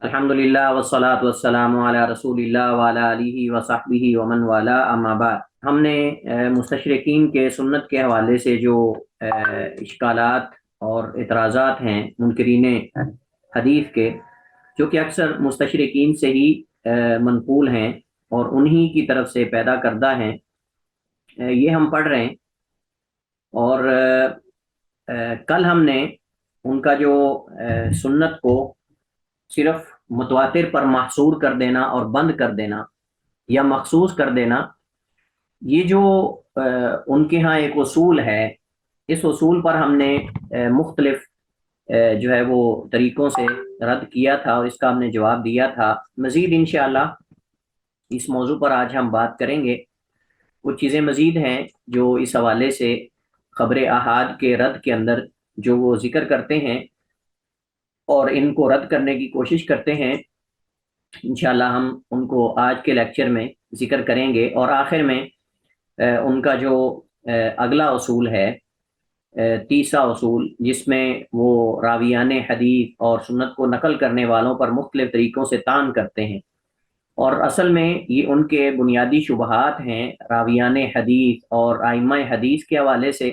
الحمدللہ والصلاۃ والسلام علی رسول اللہ وعلی آلہ وصحبہ ومن والا، اما بعد۔ ہم نے مستشرقین کے سنت کے حوالے سے جو اشکالات اور اعتراضات ہیں منکرین حدیث کے، جو کہ اکثر مستشرقین سے ہی منقول ہیں اور انہی کی طرف سے پیدا کردہ ہیں، یہ ہم پڑھ رہے ہیں۔ اور کل ہم نے ان کا جو سنت کو صرف متواتر پر محصور کر دینا اور بند کر دینا یا مخصوص کر دینا، یہ جو ان کے ہاں ایک اصول ہے، اس اصول پر ہم نے مختلف جو ہے وہ طریقوں سے رد کیا تھا اور اس کا ہم نے جواب دیا تھا۔ مزید انشاءاللہ اس موضوع پر آج ہم بات کریں گے۔ کچھ چیزیں مزید ہیں جو اس حوالے سے خبر احاد کے رد کے اندر جو وہ ذکر کرتے ہیں اور ان کو رد کرنے کی کوشش کرتے ہیں، انشاءاللہ ہم ان کو آج کے لیکچر میں ذکر کریں گے۔ اور آخر میں ان کا جو اگلا اصول ہے، تیسرا اصول، جس میں وہ راویان حدیث اور سنت کو نقل کرنے والوں پر مختلف طریقوں سے طعن کرتے ہیں، اور اصل میں یہ ان کے بنیادی شبہات ہیں راویان حدیث اور ائمہ حدیث کے حوالے سے،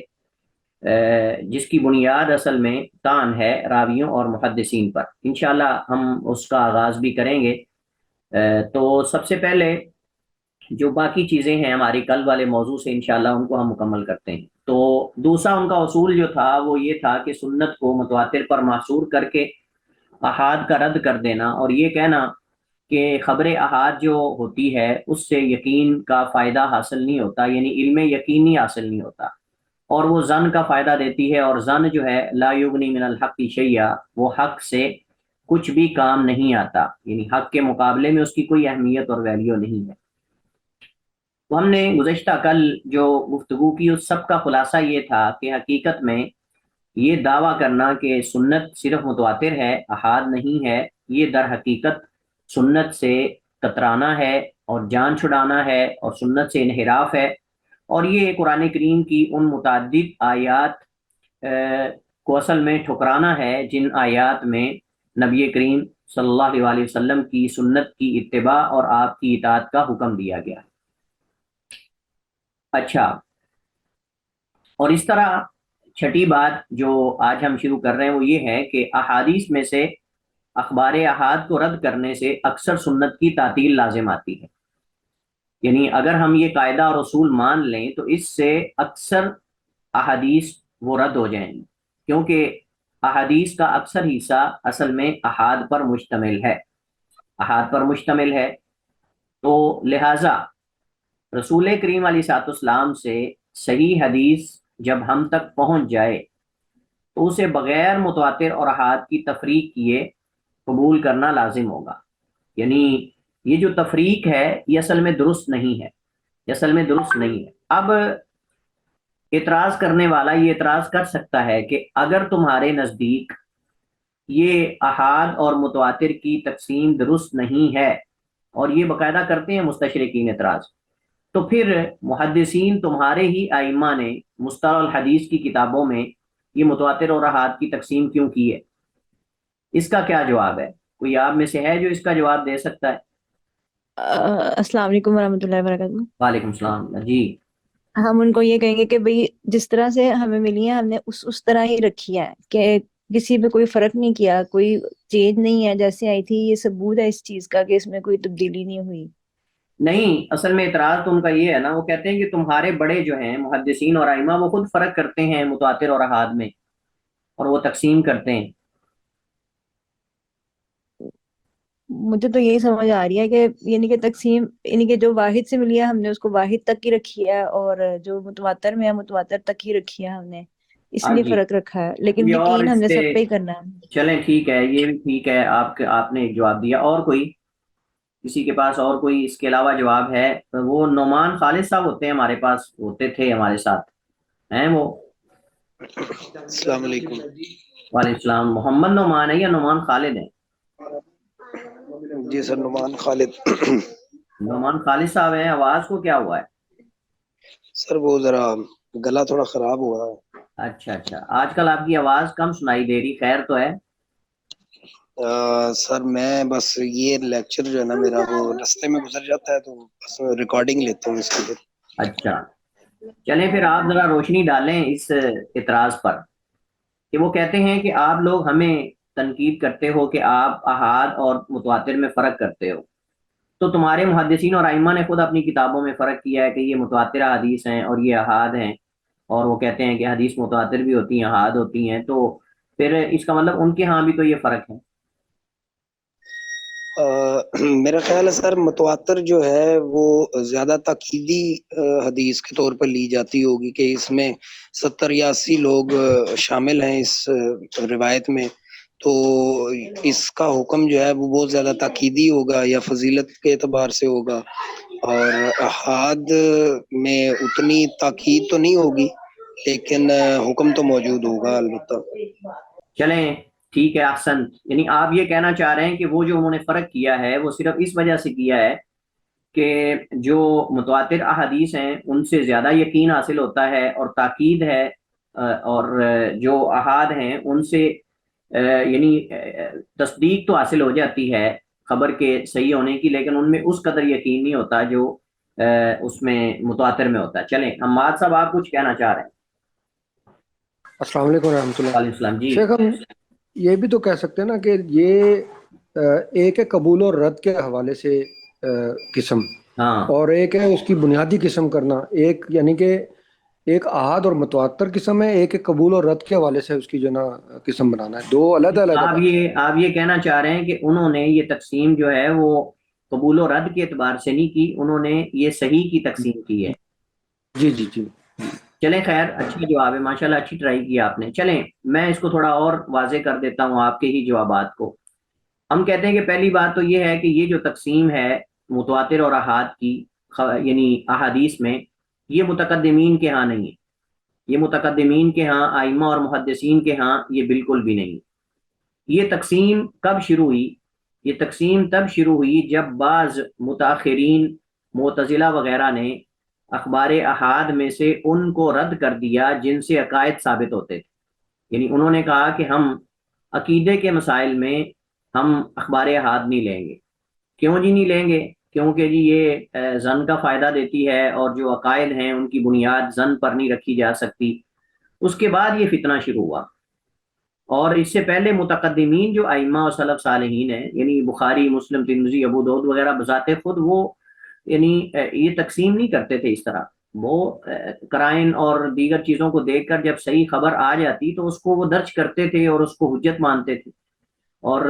جس کی بنیاد اصل میں طعن ہے راویوں اور محدثین پر۔ انشاءاللہ ہم اس کا آغاز بھی کریں گے۔ تو سب سے پہلے جو باقی چیزیں ہیں ہماری کل والے موضوع سے، انشاءاللہ ان کو ہم مکمل کرتے ہیں۔ تو دوسرا ان کا اصول جو تھا وہ یہ تھا کہ سنت کو متواتر پر محصور کر کے احاد کا رد کر دینا، اور یہ کہنا کہ خبر احاد جو ہوتی ہے اس سے یقین کا فائدہ حاصل نہیں ہوتا، یعنی علم یقینی حاصل نہیں ہوتا، اور وہ ظن کا فائدہ دیتی ہے، اور ظن جو ہے لا یغنی من الحق شیئا، وہ حق سے کچھ بھی کام نہیں آتا، یعنی حق کے مقابلے میں اس کی کوئی اہمیت اور ویلیو نہیں ہے۔ تو ہم نے گزشتہ کل جو گفتگو کی اس سب کا خلاصہ یہ تھا کہ حقیقت میں یہ دعویٰ کرنا کہ سنت صرف متواتر ہے، احاد نہیں ہے، یہ در حقیقت سنت سے کترانا ہے اور جان چھڑانا ہے اور سنت سے انحراف ہے، اور یہ قرآن کریم کی ان متعدد آیات کو اصل میں ٹھکرانا ہے جن آیات میں نبی کریم صلی اللہ علیہ وسلم کی سنت کی اتباع اور آپ کی اطاعت کا حکم دیا گیا۔ اچھا، اور اس طرح چھٹی بات جو آج ہم شروع کر رہے ہیں وہ یہ ہے کہ احادیث میں سے اخبار احاد کو رد کرنے سے اکثر سنت کی تعطیل لازم آتی ہے، یعنی اگر ہم یہ قاعدہ اور اصول مان لیں تو اس سے اکثر احادیث وہ رد ہو جائیں گی، کیونکہ احادیث کا اکثر حصہ اصل میں احاد پر مشتمل ہے، احاد پر مشتمل ہے۔ تو لہٰذا رسول کریم علیہ الصلوۃ والسلام سے صحیح حدیث جب ہم تک پہنچ جائے تو اسے بغیر متواتر اور احاد کی تفریق کیے قبول کرنا لازم ہوگا، یعنی یہ جو تفریق ہے یہ اصل میں درست نہیں ہے، یہ اصل میں درست نہیں ہے۔ اب اعتراض کرنے والا یہ اعتراض کر سکتا ہے کہ اگر تمہارے نزدیک یہ احاد اور متواتر کی تقسیم درست نہیں ہے، اور یہ باقاعدہ کرتے ہیں مستشرقین اعتراض، تو پھر محدثین تمہارے ہی ائمہ نے مصطلح الحدیث کی کتابوں میں یہ متواتر اور احاد کی تقسیم کیوں کی ہے؟ اس کا کیا جواب ہے؟ کوئی آپ میں سے ہے جو اس کا جواب دے سکتا ہے؟ السلام علیکم ورحمۃ اللہ وبرکاتہ۔ وعلیکم السلام جی۔ ہم ان کو یہ کہیں گے کہ بھئی جس طرح سے ہمیں ملی ہے ہم نے اس طرح ہی رکھی ہے، کہ کسی پہ کوئی فرق نہیں کیا، کوئی چینج نہیں ہے، جیسے آئی تھی یہ ثبوت ہے اس چیز کا کہ اس میں کوئی تبدیلی نہیں ہوئی۔ نہیں، اصل میں اعتراض تو ان کا یہ ہے نا، وہ کہتے ہیں کہ تمہارے بڑے جو ہیں محدثین اور ائمہ وہ خود فرق کرتے ہیں متواتر اور احاد میں، اور وہ تقسیم کرتے ہیں۔ مجھے تو یہی سمجھ آ رہی ہے کہ یعنی کہ تقسیم، یعنی کہ جو واحد سے ملی ہے ہم نے اس کو واحد تک ہی رکھی ہے، اور جو متواتر میں ہے متواتر تک ہی رکھی ہے ہم نے، اس ہاں لیے جی، فرق رکھا ہے، لیکن کوئی اور یقین ہم اس نے سے؟ سب پہ ہی کرنا ہے۔ چلیں ٹھیک ہے، یہ بھی ٹھیک ہے، آپ نے ایک جواب دیا۔ اور کوئی، کسی کے پاس اور کوئی اس کے علاوہ جواب ہے؟ وہ نعمان خالد صاحب ہوتے ہیں ہمارے پاس، ہوتے تھے ہمارے ساتھ، ہیں وہ؟ السلام علیکم وعلیکم السلام۔ محمد نعمان ہے یا نعمان خالد ہے؟ جی سر، نعمان خالد۔ نعمان خالد صاحب ہیں، آواز کو کیا ہوا ہے؟ سر وہ ذرا گلا تھوڑا خراب ہوا ہے۔ اچھا اچھا، آج کل آپ کی آواز کم سنائی دے رہی، خیر تو ہے؟ سر میں بس یہ لیکچر جو ہے نا میرا وہ رستے میں گزر جاتا ہے تو بس ریکارڈنگ لیتا ہوں اس کی پھر. اچھا چلیں پھر آپ ذرا روشنی ڈالیں اس اعتراض پر کہ وہ کہتے ہیں کہ آپ لوگ ہمیں تنقید کرتے ہو کہ آپ احاد اور متواتر میں فرق کرتے ہو، تو تمہارے محدثین اور ائمہ نے خود اپنی کتابوں میں فرق کیا ہے کہ یہ متواترہ حدیث ہیں اور یہ احاد ہیں، اور وہ کہتے ہیں کہ حدیث متواتر بھی ہوتی ہیں احاد ہوتی ہیں، تو پھر اس کا مطلب ان کے ہاں بھی تو یہ فرق ہے. میرا خیال ہے سر متواتر جو ہے وہ زیادہ تاکیدی حدیث کے طور پر لی جاتی ہوگی کہ اس میں 70 یا 80 لوگ شامل ہیں اس روایت میں، تو اس کا حکم جو ہے وہ بہت زیادہ تاکیدی ہوگا یا فضیلت کے اعتبار سے ہوگا، اور احاد میں اتنی تاکید تو نہیں ہوگی لیکن حکم تو موجود ہوگا البتہ. چلیں ٹھیک ہے احسن، یعنی آپ یہ کہنا چاہ رہے ہیں کہ وہ جو انہوں نے فرق کیا ہے وہ صرف اس وجہ سے کیا ہے کہ جو متواتر احادیث ہیں ان سے زیادہ یقین حاصل ہوتا ہے اور تاکید ہے، اور جو احاد ہیں ان سے یعنی تصدیق تو حاصل ہو جاتی ہے خبر کے صحیح ہونے کی، لیکن ان میں اس قدر یقین نہیں ہوتا جو اس میں متواتر میں ہوتا ہے. چلیں حماد صاحب آپ کچھ کہنا چاہ رہے ہیں. السلام علیکم ورحمۃ اللہ. وعلیکم السلام. جی شیخ ہم یہ بھی تو کہہ سکتے ہیں نا کہ یہ ایک ہے قبول اور رد کے حوالے سے قسم، ہاں اور ایک ہے اس کی بنیادی قسم کرنا، ایک یعنی کہ ایک احاد اور متواتر قسم ہے، ایک ہے قبول اور رد کے حوالے سے اس کی جو نا قسم بنانا ہے، دو علیحدہ علیحدہ آپ باتیں. آپ یہ کہنا چاہ رہے ہیں کہ انہوں نے یہ تقسیم جو ہے وہ قبول و رد کے اعتبار سے نہیں کی، انہوں نے یہ صحیح کی تقسیم کی ہے. جی جی جی. چلیں خیر اچھا جواب ہے ماشاءاللہ، اچھی ٹرائی کی آپ نے. چلیں میں اس کو تھوڑا اور واضح کر دیتا ہوں آپ کے ہی جوابات کو. ہم کہتے ہیں کہ پہلی بات تو یہ ہے کہ یہ جو تقسیم ہے متواتر اور احاد کی یعنی احادیث میں، یہ متقدمین کے ہاں نہیں ہے، یہ متقدمین کے ہاں ائمہ اور محدثین کے ہاں یہ بالکل بھی نہیں. یہ تقسیم کب شروع ہوئی؟ یہ تقسیم تب شروع ہوئی جب بعض متاخرین معتزلہ وغیرہ نے اخبار احاد میں سے ان کو رد کر دیا جن سے عقائد ثابت ہوتے تھے. یعنی انہوں نے کہا کہ ہم عقیدے کے مسائل میں ہم اخبار احاد نہیں لیں گے. کیوں جی نہیں لیں گے؟ کیونکہ جی یہ ظن کا فائدہ دیتی ہے اور جو عقائد ہیں ان کی بنیاد ظن پر نہیں رکھی جا سکتی. اس کے بعد یہ فتنہ شروع ہوا، اور اس سے پہلے متقدمین جو ائمہ و سلف صالحین ہیں، یعنی بخاری، مسلم، ترمذی، ابو داؤد وغیرہ، بذات خود وہ یعنی یہ تقسیم نہیں کرتے تھے اس طرح. وہ قرائن اور دیگر چیزوں کو دیکھ کر جب صحیح خبر آ جاتی تو اس کو وہ درج کرتے تھے اور اس کو حجت مانتے تھے. اور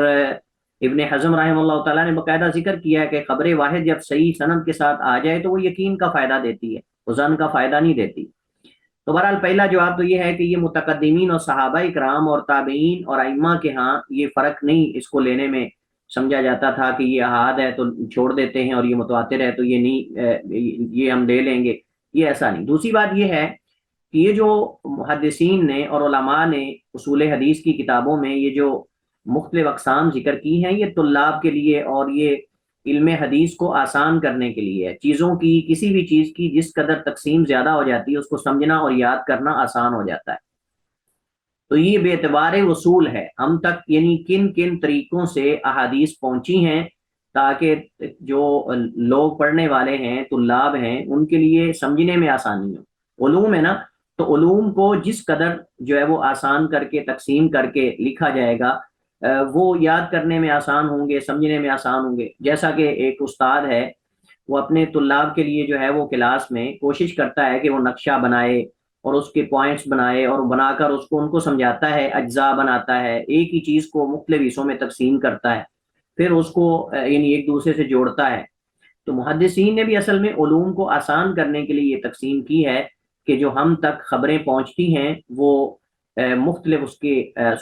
ابن حزم رحمہ اللہ تعالیٰ نے باقاعدہ ذکر کیا ہے کہ خبر واحد جب صحیح سند کے ساتھ آ جائے تو وہ یقین کا فائدہ دیتی ہے، وہ ظن کا فائدہ نہیں دیتی. تو بہرحال پہلا جواب تو یہ ہے کہ یہ متقدمین اور صحابہ کرام اور تابعین اور ائمہ کے ہاں یہ فرق نہیں اس کو لینے میں سمجھا جاتا تھا کہ یہ احاد ہے تو چھوڑ دیتے ہیں اور یہ متواتر ہے تو یہ نہیں یہ ہم لے لیں گے، یہ ایسا نہیں. دوسری بات یہ ہے کہ یہ جو محدثین نے اور علماء نے اصول حدیث کی کتابوں میں یہ جو مختلف اقسام ذکر کی ہیں، یہ طلاب کے لیے اور یہ علم حدیث کو آسان کرنے کے لیے ہے. چیزوں کی کسی بھی چیز کی جس قدر تقسیم زیادہ ہو جاتی ہے اس کو سمجھنا اور یاد کرنا آسان ہو جاتا ہے. تو یہ بے اعتبار وصول ہے ہم تک، یعنی کن کن طریقوں سے احادیث پہنچی ہیں تاکہ جو لوگ پڑھنے والے ہیں، طلاب ہیں، ان کے لیے سمجھنے میں آسانی ہو. علوم ہے نا، تو علوم کو جس قدر جو ہے وہ آسان کر کے تقسیم کر کے لکھا جائے گا وہ یاد کرنے میں آسان ہوں گے، سمجھنے میں آسان ہوں گے. جیسا کہ ایک استاد ہے وہ اپنے طلاب کے لیے جو ہے وہ کلاس میں کوشش کرتا ہے کہ وہ نقشہ بنائے اور اس کے پوائنٹس بنائے اور بنا کر اس کو ان کو سمجھاتا ہے، اجزاء بناتا ہے، ایک ہی چیز کو مختلف حصوں میں تقسیم کرتا ہے، پھر اس کو یعنی ایک دوسرے سے جوڑتا ہے. تو محدثین نے بھی اصل میں علوم کو آسان کرنے کے لیے یہ تقسیم کی ہے کہ جو ہم تک خبریں پہنچتی ہیں وہ مختلف اس کی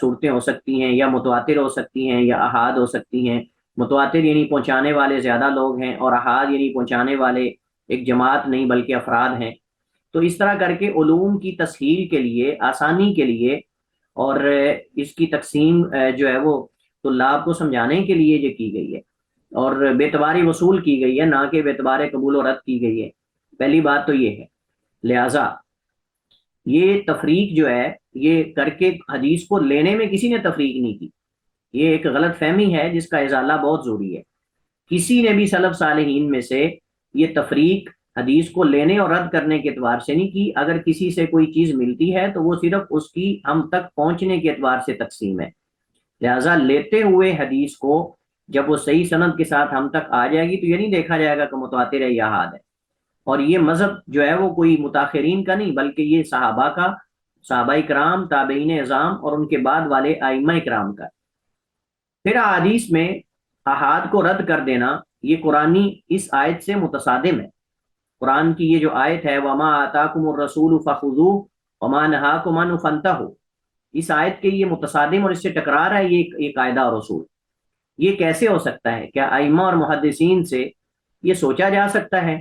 صورتیں ہو سکتی ہیں، یا متواتر ہو سکتی ہیں یا احاد ہو سکتی ہیں. متواتر یعنی پہنچانے والے زیادہ لوگ ہیں، اور احاد یعنی پہنچانے والے ایک جماعت نہیں بلکہ افراد ہیں. تو اس طرح کر کے علوم کی تسہیل کے لیے، آسانی کے لیے، اور اس کی تقسیم جو ہے وہ طلاب کو سمجھانے کے لیے جو کی گئی ہے، اور بے اعتباری وصول کی گئی ہے، نہ کہ بے اعتبار قبول و رد کی گئی ہے. پہلی بات تو یہ ہے. لہذا یہ تفریق جو ہے یہ کر کے حدیث کو لینے میں کسی نے تفریق نہیں کی. یہ ایک غلط فہمی ہے جس کا ازالہ بہت ضروری ہے۔ کسی نے بھی سلف صالحین میں سے یہ تفریق حدیث کو لینے اور رد کرنے کے اعتبار سے نہیں کی۔ اگر کسی سے کوئی چیز ملتی ہے تو وہ صرف اس کی ہم تک پہنچنے کے اعتبار سے تقسیم ہے، لہٰذا لیتے ہوئے حدیث کو جب وہ صحیح سند کے ساتھ ہم تک آ جائے گی تو یہ نہیں دیکھا جائے گا کہ متواتر ہے یا احاد ہے۔ اور یہ مذہب جو ہے وہ کوئی متاخرین کا نہیں بلکہ یہ صحابہ کا، صحابہ کرام، تابعین اعظام اور ان کے بعد والے ائمہ کرام کا۔ پھر احادیث میں احاد کو رد کر دینا یہ قرآنی اس آیت سے متصادم ہے۔ قرآن کی یہ جو آیت ہے وَمَا آتَاكُمُ الرَّسُولُ فَخُذُوهُ وَمَا نَهَاكُمْ عَنْهُ فَانْتَهُوا، اس آیت کے یہ متصادم اور اس سے ٹکرا رہا ہے یہ قاعدہ اور اصول۔ یہ کیسے ہو سکتا ہے؟ کیا ائمہ اور محدثین سے یہ سوچا جا سکتا ہے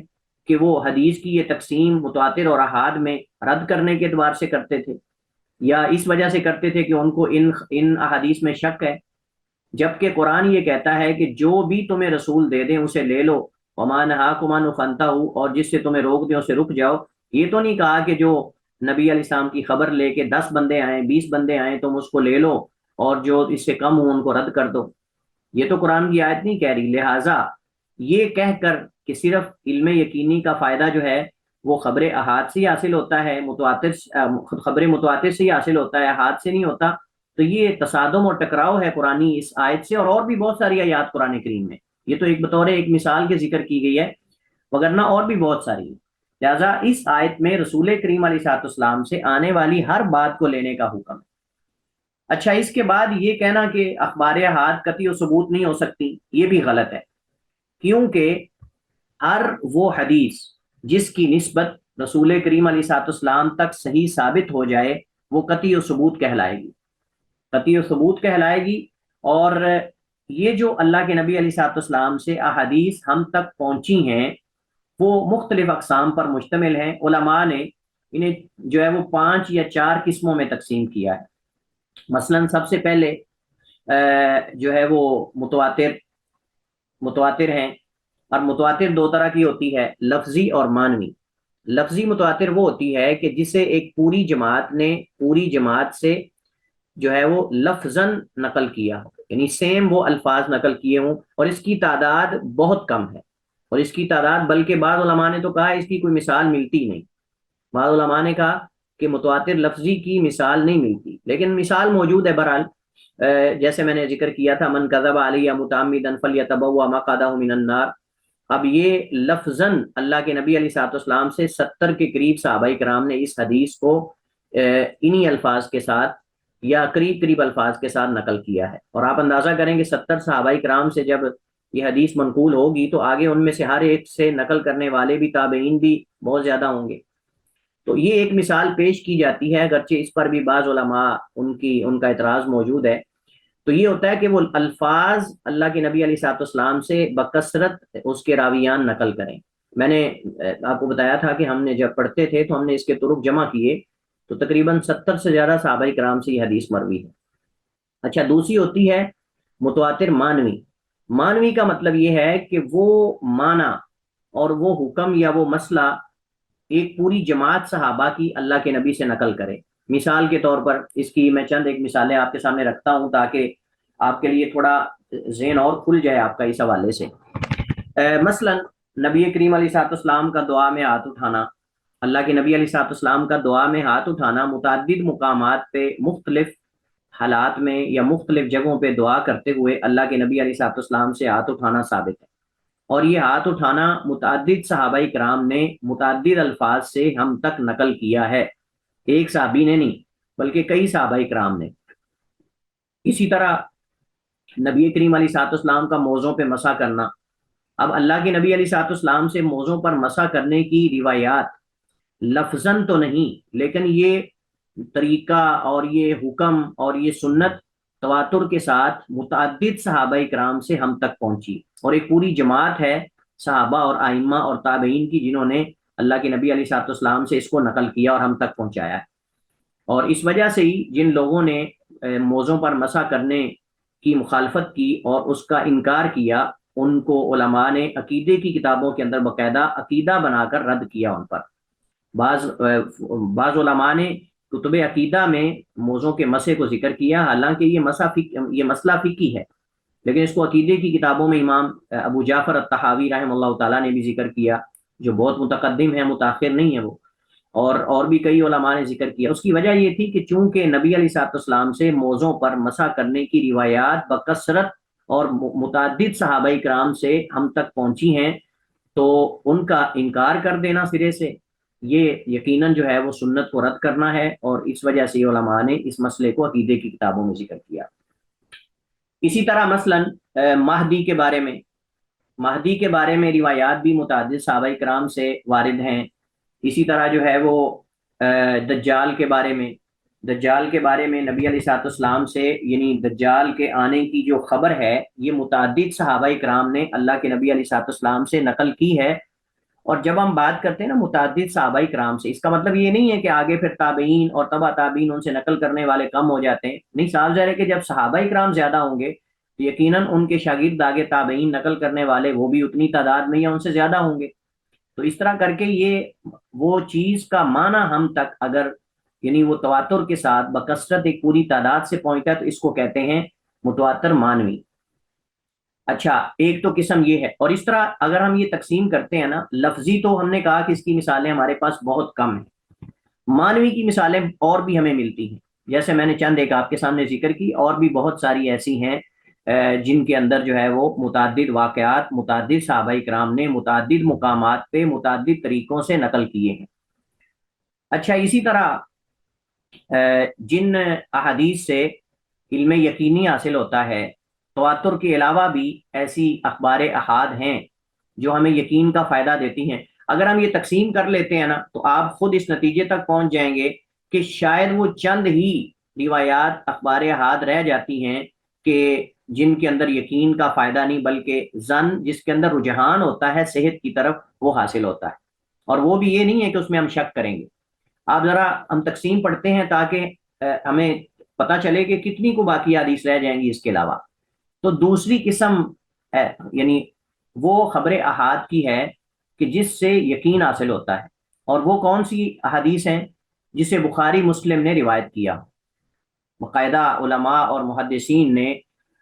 کہ وہ حدیث کی یہ تقسیم متواتر اور احاد میں رد کرنے کے اعتبار سے کرتے تھے، یا اس وجہ سے کرتے تھے کہ ان کو ان احادیث میں شک ہے؟ جبکہ قرآن یہ کہتا ہے کہ جو بھی تمہیں رسول دے دیں اسے لے لو، وَمَا نَهَاكُمْ عَنْهُ فَانْتَهُوا، اور جس سے تمہیں روک دیں اسے رک جاؤ۔ یہ تو نہیں کہا کہ جو نبی علیہ السلام کی خبر لے کے 10 بندے آئیں 20 بندے آئیں تم اس کو لے لو اور جو اس سے کم ہوں ان کو رد کر دو۔ یہ تو قرآن کی آیت نہیں کہہ رہی۔ لہٰذا یہ کہہ کر کہ صرف علم یقینی کا فائدہ جو ہے وہ خبر احاد سے ہی حاصل ہوتا ہے، خبر متواتر سے ہی حاصل ہوتا ہے، احاد سے نہیں ہوتا، تو یہ تصادم اور ٹکراؤ ہے قرآنی اس آیت سے اور بھی بہت ساری آیات قرآن کریم میں۔ یہ تو ایک بطور ایک مثال کے ذکر کی گئی ہے، وگرنہ اور بھی بہت ساری۔ لہٰذا اس آیت میں رسول کریم علیہ السلام سے آنے والی ہر بات کو لینے کا حکم ہے۔ اچھا، اس کے بعد یہ کہنا کہ اخبار احاد قطعی و ثبوت نہیں ہو سکتی، یہ بھی غلط ہے، کیونکہ ہر وہ حدیث جس کی نسبت رسول کریم علیہ السلام تک صحیح ثابت ہو جائے وہ قطعی و ثبوت کہلائے گی، قطعی و ثبوت کہلائے گی۔ اور یہ جو اللہ کے نبی علیہ السلام سے احادیث ہم تک پہنچی ہیں وہ مختلف اقسام پر مشتمل ہیں۔ علماء نے انہیں جو ہے وہ 5 یا 4 قسموں میں تقسیم کیا ہے۔ مثلا سب سے پہلے جو ہے وہ متواتر ہیں، اور متواتر 2 طرح کی ہوتی ہے، لفظی اور معنوی۔ لفظی متواتر وہ ہوتی ہے کہ جسے ایک پوری جماعت نے پوری جماعت سے جو ہے وہ لفظاً نقل کیا ہو، یعنی سیم وہ الفاظ نقل کیے ہوں، اور اس کی تعداد بہت کم ہے، اور اس کی تعداد بلکہ بعض علماء نے تو کہا اس کی کوئی مثال ملتی نہیں۔ بعض علماء نے کہا کہ متواتر لفظی کی مثال نہیں ملتی، لیکن مثال موجود ہے بہرحال۔ جیسے میں نے ذکر کیا تھا من کذب علی متعمدا فلیتبوأ مقعدہ من النار۔ اب یہ لفظاً اللہ کے نبی علیہ السلام سے 70 کے قریب صحابہ کرام نے اس حدیث کو انہی الفاظ کے ساتھ یا قریب الفاظ کے ساتھ نقل کیا ہے، اور آپ اندازہ کریں کہ 70 صحابہ کرام سے جب یہ حدیث منقول ہوگی تو آگے ان میں سے ہر ایک سے نقل کرنے والے بھی تابعین بھی بہت زیادہ ہوں گے۔ تو یہ ایک مثال پیش کی جاتی ہے، اگرچہ اس پر بھی بعض علماء ان کا اعتراض موجود ہے۔ تو یہ ہوتا ہے کہ وہ الفاظ اللہ کے نبی علیہ السلام سے بکثرت اس کے راویان نقل کریں۔ میں نے آپ کو بتایا تھا کہ ہم نے جب پڑھتے تھے تو ہم نے اس کے طرق جمع کیے تو تقریباً 70 سے زیادہ صحابہ کرام سے یہ حدیث مروی ہے۔ اچھا، دوسری ہوتی ہے متواتر معنوی۔ معنوی کا مطلب یہ ہے کہ وہ معنی اور وہ حکم یا وہ مسئلہ ایک پوری جماعت صحابہ کی اللہ کے نبی سے نقل کرے۔ مثال کے طور پر اس کی میں چند ایک مثالیں آپ کے سامنے رکھتا ہوں تاکہ آپ کے لیے تھوڑا ذہن اور کھل جائے آپ کا اس حوالے سے۔ مثلا نبی کریم علیہ السلام کا دعا میں ہاتھ اٹھانا، اللہ کے نبی علیہ السلام کا دعا میں ہاتھ اٹھانا متعدد مقامات پہ مختلف حالات میں یا مختلف جگہوں پہ دعا کرتے ہوئے اللہ کے نبی علیہ السلام سے ہاتھ اٹھانا ثابت ہے، اور یہ ہاتھ اٹھانا متعدد صحابہ کرام نے متعدد الفاظ سے ہم تک نقل کیا ہے، ایک صحابی نے نہیں بلکہ کئی صحابہ کرام نے۔ اسی طرح نبی کریم علیہ السلام کا موضوع پہ مسح کرنا، اب اللہ کے نبی علیہ السلام سے موضوع پر مسح کرنے کی روایات لفظاً تو نہیں، لیکن یہ طریقہ اور یہ حکم اور یہ سنت تواتر کے ساتھ متعدد صحابہ کرام سے ہم تک پہنچی، اور ایک پوری جماعت ہے صحابہ اور ائمہ اور تابعین کی جنہوں نے اللہ کے نبی علیہ السلام سے اس کو نقل کیا اور ہم تک پہنچایا ہے۔ اور اس وجہ سے ہی جن لوگوں نے موضوع پر مسح کرنے کی مخالفت کی اور اس کا انکار کیا ان کو علماء نے عقیدے کی کتابوں کے اندر باقاعدہ عقیدہ بنا کر رد کیا ان پر۔ بعض علماء نے کتب عقیدہ میں موضوع کے مسئلے کو ذکر کیا، حالانکہ یہ مسئلہ فقہی ہے، لیکن اس کو عقیدے کی کتابوں میں امام ابو جعفر الطحاوی رحمہ اللہ تعالیٰ نے بھی ذکر کیا، جو بہت متقدم ہے، متاخر نہیں ہے وہ، اور بھی کئی علماء نے ذکر کیا۔ اس کی وجہ یہ تھی کہ چونکہ نبی علیہ الصلوۃ والسلام سے موضوع پر مسح کرنے کی روایات بکثرت اور متعدد صحابہ کرام سے ہم تک پہنچی ہیں، تو ان کا انکار کر دینا سرے سے یہ یقیناً جو ہے وہ سنت کو رد کرنا ہے، اور اس وجہ سے علماء نے اس مسئلے کو عقیدے کی کتابوں میں ذکر کیا۔ اسی طرح مثلا مہدی کے بارے میں روایات بھی متعدد صحابہ کرام سے وارد ہیں۔ اسی طرح جو ہے وہ دجال کے بارے میں نبی علیہ الصلوۃ والسلام سے، یعنی دجال کے آنے کی جو خبر ہے یہ متعدد صحابہ کرام نے اللہ کے نبی علیہ الصلوۃ والسلام سے نقل کی ہے۔ اور جب ہم بات کرتے ہیں نا متعدد صحابہ کرام سے، اس کا مطلب یہ نہیں ہے کہ آگے پھر تابعین اور تبع تابعین ان سے نقل کرنے والے کم ہو جاتے ہیں، نہیں، صاف ظاہر ہے کہ جب صحابہ کرام زیادہ ہوں گے تو یقیناً ان کے شاگرد آگے تابعین نقل کرنے والے وہ بھی اتنی تعداد میں یا ان سے زیادہ ہوں گے۔ تو اس طرح کر کے یہ وہ چیز کا معنی ہم تک اگر یعنی وہ تواتر کے ساتھ بکثرت ایک پوری تعداد سے پہنچتا ہے تو اس کو کہتے ہیں متواتر معنوی۔ اچھا، ایک تو قسم یہ ہے، اور اس طرح اگر ہم یہ تقسیم کرتے ہیں نا، لفظی تو ہم نے کہا کہ اس کی مثالیں ہمارے پاس بہت کم ہیں، معنوی کی مثالیں اور بھی ہمیں ملتی ہیں، جیسے میں نے چند ایک آپ کے سامنے ذکر کی، اور بھی بہت ساری ایسی ہیں جن کے اندر جو ہے وہ متعدد واقعات متعدد صحابہ کرام نے متعدد مقامات پہ متعدد طریقوں سے نقل کیے ہیں۔ اچھا، اسی طرح جن احادیث سے علم یقینی حاصل ہوتا ہے، تواتر کے علاوہ بھی ایسی اخبار احاد ہیں جو ہمیں یقین کا فائدہ دیتی ہیں۔ اگر ہم یہ تقسیم کر لیتے ہیں نا تو آپ خود اس نتیجے تک پہنچ جائیں گے کہ شاید وہ چند ہی روایات اخبار احاد رہ جاتی ہیں کہ جن کے اندر یقین کا فائدہ نہیں بلکہ ظن، جس کے اندر رجحان ہوتا ہے صحت کی طرف، وہ حاصل ہوتا ہے، اور وہ بھی یہ نہیں ہے کہ اس میں ہم شک کریں گے۔ آپ ذرا ہم تقسیم پڑھتے ہیں تاکہ ہمیں پتہ چلے کہ کتنی کو باقی حدیث رہ جائیں گی اس کے علاوہ۔ تو دوسری قسم ہے یعنی وہ خبر احاد کی ہے کہ جس سے یقین حاصل ہوتا ہے، اور وہ کون سی احادیث ہیں؟ جسے بخاری مسلم نے روایت کیا، باقاعدہ علماء اور محدثین نے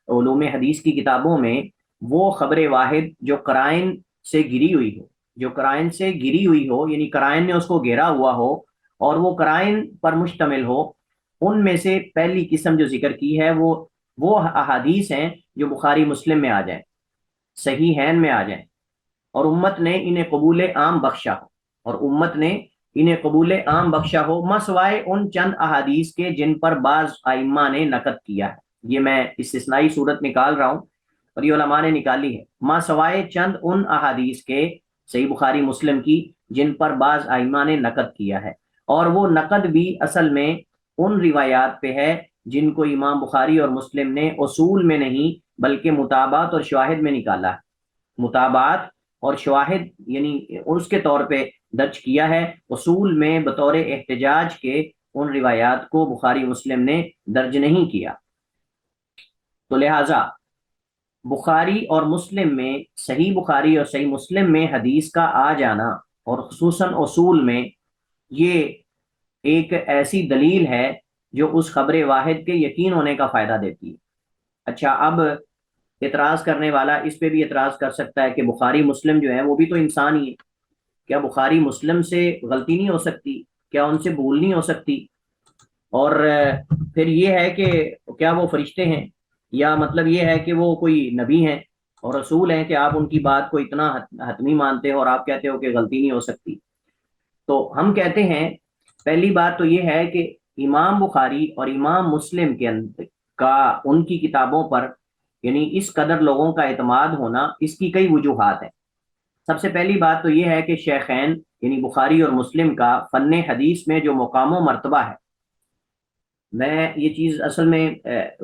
علوم حدیث کی کتابوں میں وہ خبر واحد جو قرائن سے گری ہوئی ہو یعنی قرائن نے اس کو گھیرا ہوا ہو اور وہ قرائن پر مشتمل ہو، ان میں سے پہلی قسم جو ذکر کی ہے وہ احادیث ہیں جو بخاری مسلم میں آ جائیں، صحیحین میں آ جائیں، اور امت نے انہیں قبول عام بخشا ہو، مسوائے ان چند احادیث کے جن پر بعض ائمہ نے نقد کیا ہے۔ یہ میں استثنائی صورت نکال رہا ہوں اور یہ علماء نے نکالی ہے، مسوائے چند ان احادیث کے صحیح بخاری مسلم کی جن پر بعض ائمہ نے نقد کیا ہے، اور وہ نقد بھی اصل میں ان روایات پہ ہے جن کو امام بخاری اور مسلم نے اصول میں نہیں بلکہ مطابعات اور شواہد میں نکالا ہے، مطابعات اور شواہد یعنی اس کے طور پہ درج کیا ہے، اصول میں بطور احتجاج کے ان روایات کو بخاری مسلم نے درج نہیں کیا۔ تو لہٰذا بخاری اور مسلم میں، صحیح بخاری اور صحیح مسلم میں حدیث کا آ جانا، اور خصوصاً اصول میں، یہ ایک ایسی دلیل ہے جو اس خبر واحد کے یقین ہونے کا فائدہ دیتی ہے۔ اچھا، اب اعتراض کرنے والا اس پہ بھی اعتراض کر سکتا ہے کہ بخاری مسلم جو ہے وہ بھی تو انسان ہی ہے، کیا بخاری مسلم سے غلطی نہیں ہو سکتی؟ کیا ان سے بھول نہیں ہو سکتی؟ اور پھر یہ ہے کہ کیا وہ فرشتے ہیں، یا مطلب یہ ہے کہ وہ کوئی نبی ہیں اور رسول ہیں کہ آپ ان کی بات کو اتنا حتمی مانتے ہو اور آپ کہتے ہو کہ غلطی نہیں ہو سکتی؟ تو ہم کہتے ہیں پہلی بات تو یہ ہے کہ امام بخاری اور امام مسلم کے اندر کا ان کی کتابوں پر یعنی اس قدر لوگوں کا اعتماد ہونا، اس کی کئی وجوہات ہیں۔ سب سے پہلی بات تو یہ ہے کہ شیخین یعنی بخاری اور مسلم کا فن حدیث میں جو مقام و مرتبہ ہے، میں یہ چیز اصل میں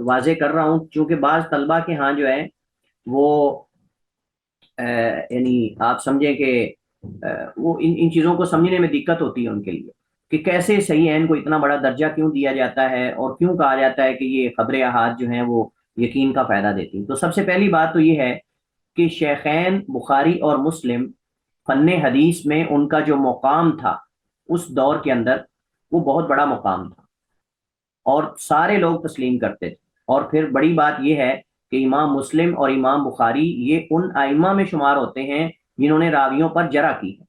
واضح کر رہا ہوں چونکہ بعض طلبہ کے ہاں جو ہے وہ یعنی آپ سمجھیں کہ وہ ان چیزوں کو سمجھنے میں دقت ہوتی ہے ان کے لیے کہ کیسے صحیحین کو اتنا بڑا درجہ کیوں دیا جاتا ہے اور کیوں کہا جاتا ہے کہ یہ خبر احاد جو ہیں وہ یقین کا فائدہ دیتی ہیں۔ تو سب سے پہلی بات تو یہ ہے کہ شیخین بخاری اور مسلم فن حدیث میں ان کا جو مقام تھا اس دور کے اندر، وہ بہت بڑا مقام تھا اور سارے لوگ تسلیم کرتے تھے۔ اور پھر بڑی بات یہ ہے کہ امام مسلم اور امام بخاری یہ ان ائمہ میں شمار ہوتے ہیں جنہوں نے راویوں پر جرح کی ہے،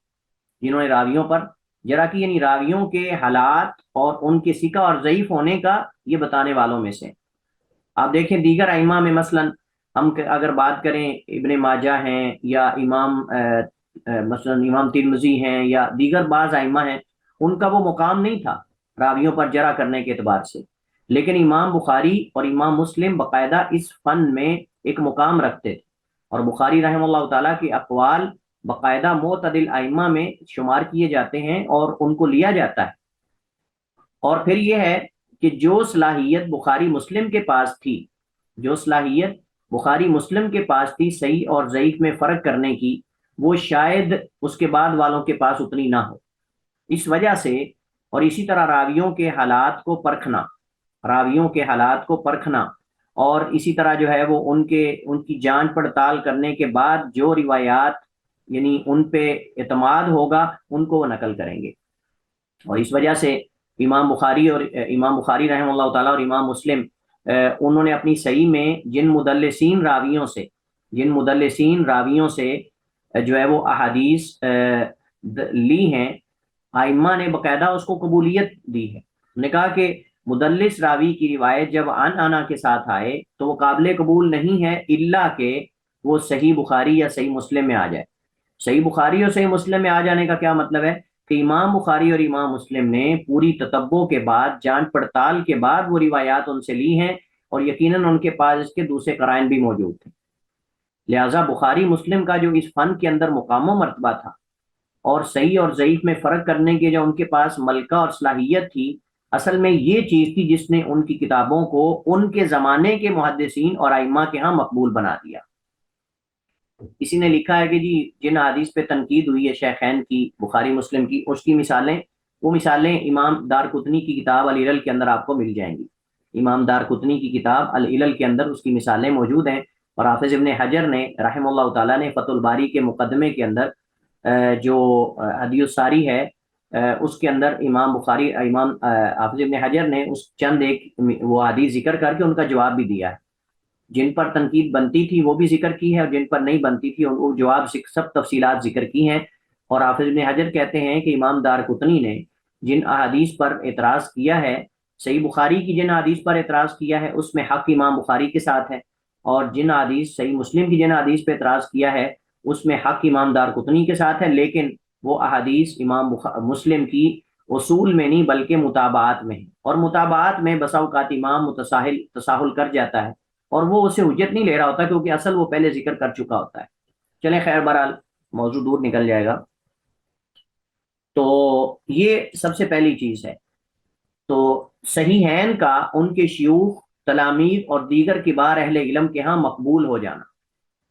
جنہوں نے راویوں پر جرح کی، یعنی راویوں کے حالات اور ان کے ثقہ اور ضعیف ہونے کا یہ بتانے والوں میں سے۔ آپ دیکھیں دیگر ائمہ میں مثلا ہم اگر بات کریں ابن ماجہ ہیں یا امام مثلا امام ترمذی ہیں یا دیگر بعض ائمہ ہیں، ان کا وہ مقام نہیں تھا راویوں پر جرح کرنے کے اعتبار سے، لیکن امام بخاری اور امام مسلم باقاعدہ اس فن میں ایک مقام رکھتے تھے، اور بخاری رحمہ اللہ تعالیٰ کے اقوال باقاعدہ معتدل ائمہ میں شمار کیے جاتے ہیں اور ان کو لیا جاتا ہے۔ اور پھر یہ ہے کہ جو صلاحیت بخاری مسلم کے پاس تھی، جو صلاحیت بخاری مسلم کے پاس تھی صحیح اور ضعیف میں فرق کرنے کی، وہ شاید اس کے بعد والوں کے پاس اتنی نہ ہو۔ اس وجہ سے اور اسی طرح راویوں کے حالات کو پرکھنا، راویوں کے حالات کو پرکھنا، اور اسی طرح جو ہے وہ ان کی جانچ پڑتال کرنے کے بعد جو روایات یعنی ان پہ اعتماد ہوگا ان کو وہ نقل کریں گے۔ اور اس وجہ سے امام بخاری رحمہ اللہ تعالیٰ اور امام مسلم انہوں نے اپنی صحیح میں جن مدلسین راویوں سے جو ہے وہ احادیث لی ہیں، ائمہ نے باقاعدہ اس کو قبولیت دی ہے۔ انہوں نے کہا کہ مدلس راوی کی روایت جب انا کے ساتھ آئے تو وہ قابل قبول نہیں ہے الا کہ وہ صحیح بخاری یا صحیح مسلم میں آ جائے۔ صحیح بخاری اور صحیح مسلم میں آ جانے کا کیا مطلب ہے کہ امام بخاری اور امام مسلم نے پوری تتبع کے بعد، جانچ پڑتال کے بعد وہ روایات ان سے لی ہیں، اور یقیناً ان کے پاس اس کے دوسرے قرائن بھی موجود تھے۔ لہٰذا بخاری مسلم کا جو اس فن کے اندر مقام و مرتبہ تھا اور صحیح اور ضعیف میں فرق کرنے کے جو ان کے پاس ملکہ اور صلاحیت تھی، اصل میں یہ چیز تھی جس نے ان کی کتابوں کو ان کے زمانے کے محدثین اور ائمہ کے ہاں مقبول بنا دیا۔ کسی نے لکھا ہے کہ جی جن حدیث پہ تنقید ہوئی ہے شیخین کی، بخاری مسلم کی، اس کی وہ مثالیں امام دارقطنی کی کتاب العلل کے اندر آپ کو مل جائیں گی۔ امام دارقطنی کی کتاب العلل کے اندر اس کی مثالیں موجود ہیں، اور حافظ ابن حجر نے رحمہ اللہ تعالیٰ نے فتح الباری کے مقدمے کے اندر جو ہدی الساری ہے اس کے اندر امام حافظ ابن حجر نے اس چند ایک وہ حدیث ذکر کر کے ان کا جواب بھی دیا ہے۔ جن پر تنقید بنتی تھی وہ بھی ذکر کی ہے، اور جن پر نہیں بنتی تھی وہ جواب سب تفصیلات ذکر کی ہیں۔ اور حافظ ابن حجر کہتے ہیں کہ امام دارقطنی نے جن احادیث پر اعتراض کیا ہے، صحیح بخاری کی جن حدیث پر اعتراض کیا ہے اس میں حق امام بخاری کے ساتھ ہے، اور جن حدیث صحیح مسلم کی جن حدیث پہ اعتراض کیا ہے اس میں حق امام دارقطنی کے ساتھ ہے، لیکن وہ احادیث امام مسلم کی اصول میں نہیں بلکہ متابعات میں ہے، اور متابعات میں بسا اوقات امام تساہل کر جاتا ہے اور وہ اسے حجت نہیں لے رہا ہوتا کیونکہ اصل وہ پہلے ذکر کر چکا ہوتا ہے۔ چلیں خیر، بہرحال موضوع دور نکل جائے گا۔ تو یہ سب سے پہلی چیز ہے۔ تو صحیحین کا ان کے شیوخ، تلامید اور دیگر کبار اہل علم کے ہاں مقبول ہو جانا۔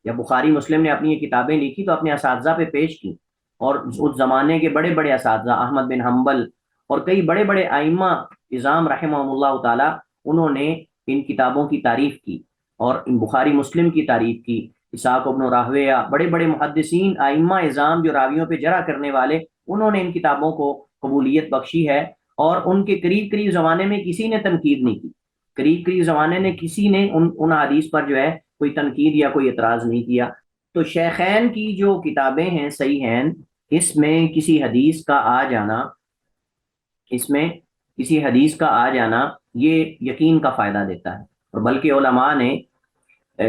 جب بخاری مسلم نے اپنی یہ کتابیں لکھی تو اپنے اساتذہ پہ پیش کی، اور اس زمانے کے بڑے بڑے اساتذہ احمد بن حنبل اور کئی بڑے بڑے ائمہ اعظام رحمہم اللہ تعالی، انہوں نے ان کتابوں کی تعریف کی اور ان بخاری مسلم کی تعریف کی۔ اسحاق ابن راہویہ، بڑے بڑے محدثین ائمہ اعظام جو راویوں پہ جرح کرنے والے، انہوں نے ان کتابوں کو قبولیت بخشی ہے، اور ان کے قریب زمانے میں کسی نے تنقید نہیں کی، قریب زمانے میں کسی نے ان حدیث پر جو ہے کوئی تنقید یا کوئی اعتراض نہیں کیا۔ تو شیخین کی جو کتابیں ہیں صحیحین، اس میں کسی حدیث کا آ جانا یہ یقین کا فائدہ دیتا ہے، اور بلکہ علماء نے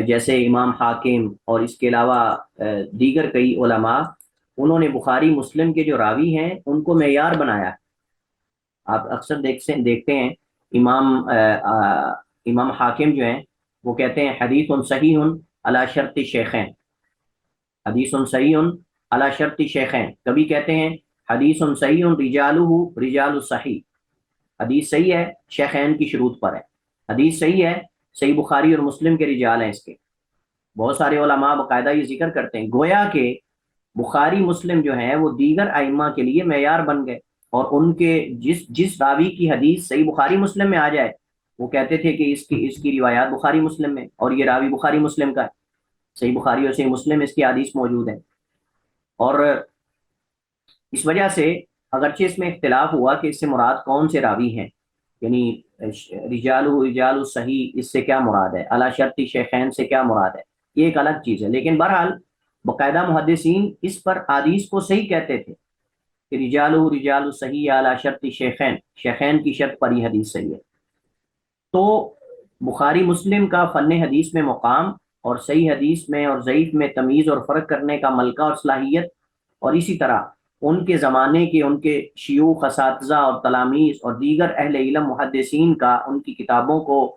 جیسے امام حاکم اور اس کے علاوہ دیگر کئی علماء، انہوں نے بخاری مسلم کے جو راوی ہیں ان کو معیار بنایا ہے۔ آپ اکثر دیکھتے ہیں امام حاکم جو ہیں وہ کہتے ہیں حدیث صحیح علی شرط شیخین، حدیث صحیح علی شرط شیخین، کبھی کہتے ہیں حدیث صحیح رجالہ رجال الصحیح، حدیث صحیح ہے شیخین کی شروط پر ہے، حدیث صحیح ہے صحیح بخاری اور مسلم کے رجال ہیں اس کے۔ بہت سارے علماء باقاعدہ یہ ذکر کرتے ہیں، گویا کہ بخاری مسلم جو ہیں وہ دیگر ائمہ کے لیے معیار بن گئے، اور ان کے جس راوی کی حدیث صحیح بخاری مسلم میں آ جائے وہ کہتے تھے کہ اس کی روایات بخاری مسلم میں، اور یہ راوی بخاری مسلم کا ہے، صحیح بخاری اور صحیح مسلم اس کی حدیث موجود ہے۔ اور اس وجہ سے اگرچہ اس میں اختلاف ہوا کہ اس سے مراد کون سے راوی ہیں، یعنی رجال صحیح اس سے کیا مراد ہے، علی شرط شیخین سے کیا مراد ہے، یہ ایک الگ چیز ہے، لیکن بہرحال باقاعدہ محدثین اس پر حدیث کو صحیح کہتے تھے کہ رجال صحیح علی شرط شیخین، شیخین کی شرط پر یہ حدیث صحیح ہے۔ تو بخاری مسلم کا فن حدیث میں مقام، اور صحیح حدیث میں اور ضعیف میں تمیز اور فرق کرنے کا ملکہ اور صلاحیت، اور اسی طرح ان کے زمانے کے ان کے شیوخ، اساتذہ اور تلاميذ اور دیگر اہل علم محدثین کا ان کی کتابوں کو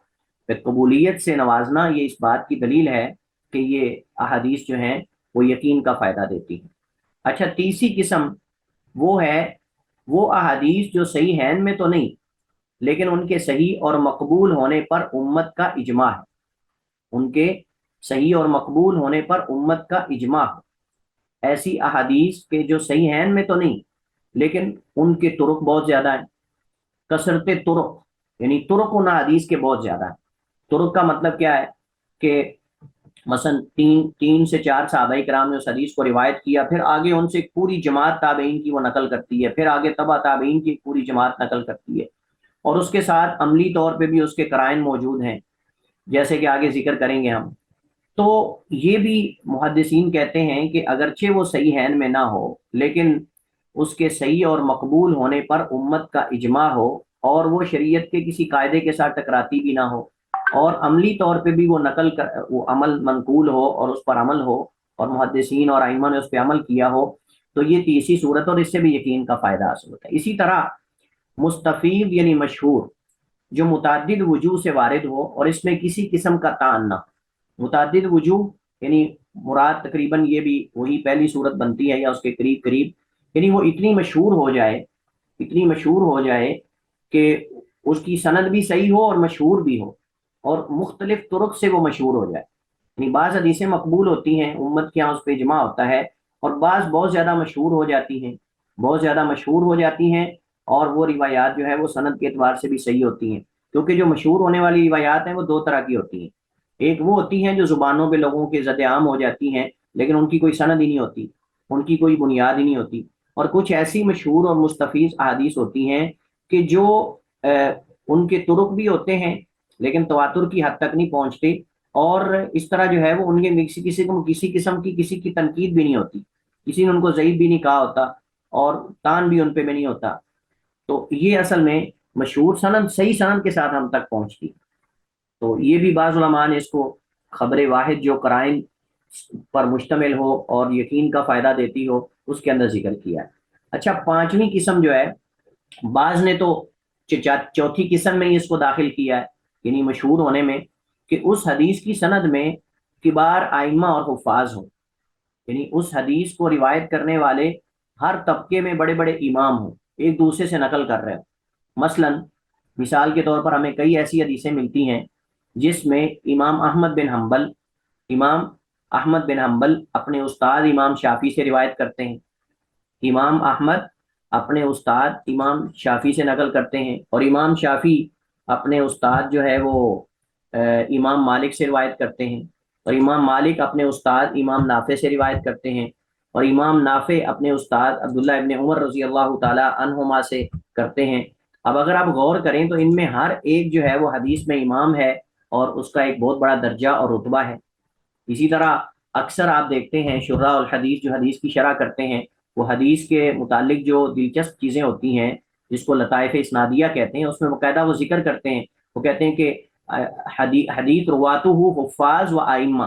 قبولیت سے نوازنا، یہ اس بات کی دلیل ہے کہ یہ احادیث جو ہیں وہ یقین کا فائدہ دیتی ہیں۔ اچھا، تیسری قسم وہ ہے وہ احادیث جو صحیح ہیں میں تو نہیں، لیکن ان کے صحیح اور مقبول ہونے پر امت کا اجماع ہے، ان کے صحیح اور مقبول ہونے پر امت کا اجماع ہے۔ ایسی احادیث کے جو صحیح ہیں میں تو نہیں، لیکن ان کے طرق بہت زیادہ ہیں، کثرت طرق، یعنی طرق ان احادیث کے بہت زیادہ ہیں۔ طرق کا مطلب کیا ہے کہ مثلا تین سے چار صحابہ کرام نے اس حدیث کو روایت کیا، پھر آگے ان سے پوری جماعت تابعین کی وہ نقل کرتی ہے، پھر آگے تبع تابعین کی پوری جماعت نقل کرتی ہے، اور اس کے ساتھ عملی طور پہ بھی اس کے قرائن موجود ہیں، جیسے کہ آگے ذکر کریں گے ہم۔ تو یہ بھی محدثین کہتے ہیں کہ اگرچہ وہ صحیح ہیں میں نہ ہو، لیکن اس کے صحیح اور مقبول ہونے پر امت کا اجماع ہو، اور وہ شریعت کے کسی قاعدے کے ساتھ ٹکراتی بھی نہ ہو، اور عملی طور پہ بھی وہ وہ عمل منقول ہو اور اس پر عمل ہو، اور محدثین اور ائمہ نے اس پہ عمل کیا ہو، تو یہ تیسری صورت، اور اس سے بھی یقین کا فائدہ حاصل ہوتا ہے۔ اسی طرح مستفید یعنی مشہور، جو متعدد وجوہ سے وارد ہو اور اس میں کسی قسم کا تعان نہ ہو۔ متعدد وجوہ یعنی مراد تقریباً یہ بھی وہی پہلی صورت بنتی ہے یا اس کے قریب قریب، یعنی وہ اتنی مشہور ہو جائے کہ اس کی سند بھی صحیح ہو اور مشہور بھی ہو، اور مختلف طرق سے وہ مشہور ہو جائے۔ یعنی بعض حدیثیں مقبول ہوتی ہیں، امت کے یہاں اس پہ اجماع ہوتا ہے، اور بعض بہت زیادہ مشہور ہو جاتی ہیں، اور وہ روایات جو ہے وہ سند کے اعتبار سے بھی صحیح ہوتی ہیں، کیونکہ جو مشہور ہونے والی روایات ہیں وہ دو طرح کی ہوتی ہیں۔ ایک وہ ہوتی ہیں جو زبانوں پہ لوگوں کے زد عام ہو جاتی ہیں، لیکن ان کی کوئی سند ہی نہیں ہوتی، ان کی کوئی بنیاد ہی نہیں ہوتی، اور کچھ ایسی مشہور اور مستفیض احادیث ہوتی ہیں کہ جو ان کے طرق بھی ہوتے ہیں لیکن تواتر کی حد تک نہیں پہنچتے، اور اس طرح جو ہے وہ ان کے کسی قسم کی کسی کی تنقید بھی نہیں ہوتی، کسی نے ان کو ضعیف بھی نہیں کہا ہوتا، اور تان بھی ان پہ میں نہیں ہوتا۔ تو یہ اصل میں مشہور سند، صحیح سند کے ساتھ ہم تک پہنچتی۔ تو یہ بھی بعض علماء نے اس کو خبر واحد جو قرائن پر مشتمل ہو اور یقین کا فائدہ دیتی ہو، اس کے اندر ذکر کیا ہے۔ اچھا، پانچویں قسم جو ہے، بعض نے تو چوتھی قسم میں اس کو داخل کیا ہے، یعنی مشہور ہونے میں، کہ اس حدیث کی سند میں کبار ائمہ اور حفاظ ہوں، یعنی اس حدیث کو روایت کرنے والے ہر طبقے میں بڑے بڑے امام ہوں، ایک دوسرے سے نقل کر رہے ہوں۔ مثلا مثال کے طور پر ہمیں کئی ایسی حدیثیں ملتی ہیں جس میں امام احمد بن حنبل اپنے استاد امام شافعی سے روایت کرتے ہیں، امام احمد اپنے استاد امام شافعی سے نقل کرتے ہیں، اور امام شافعی اپنے استاد جو ہے وہ امام مالک سے روایت کرتے ہیں، اور امام مالک اپنے استاد امام نافع سے روایت کرتے ہیں، اور امام نافع اپنے استاد عبداللہ ابن عمر رضی اللہ تعالی عنہما سے کرتے ہیں۔ اب اگر آپ غور کریں تو ان میں ہر ایک جو ہے وہ حدیث میں امام ہے، اور اس کا ایک بہت بڑا درجہ اور رتبہ ہے۔ اسی طرح اکثر آپ دیکھتے ہیں شراح الحدیث جو حدیث کی شرح کرتے ہیں، وہ حدیث کے متعلق جو دلچسپ چیزیں ہوتی ہیں جس کو لطائف اسنادیہ کہتے ہیں، اس میں باقاعدہ وہ ذکر کرتے ہیں، وہ کہتے ہیں کہ حدیث رواتہ حفاظ و ائمہ،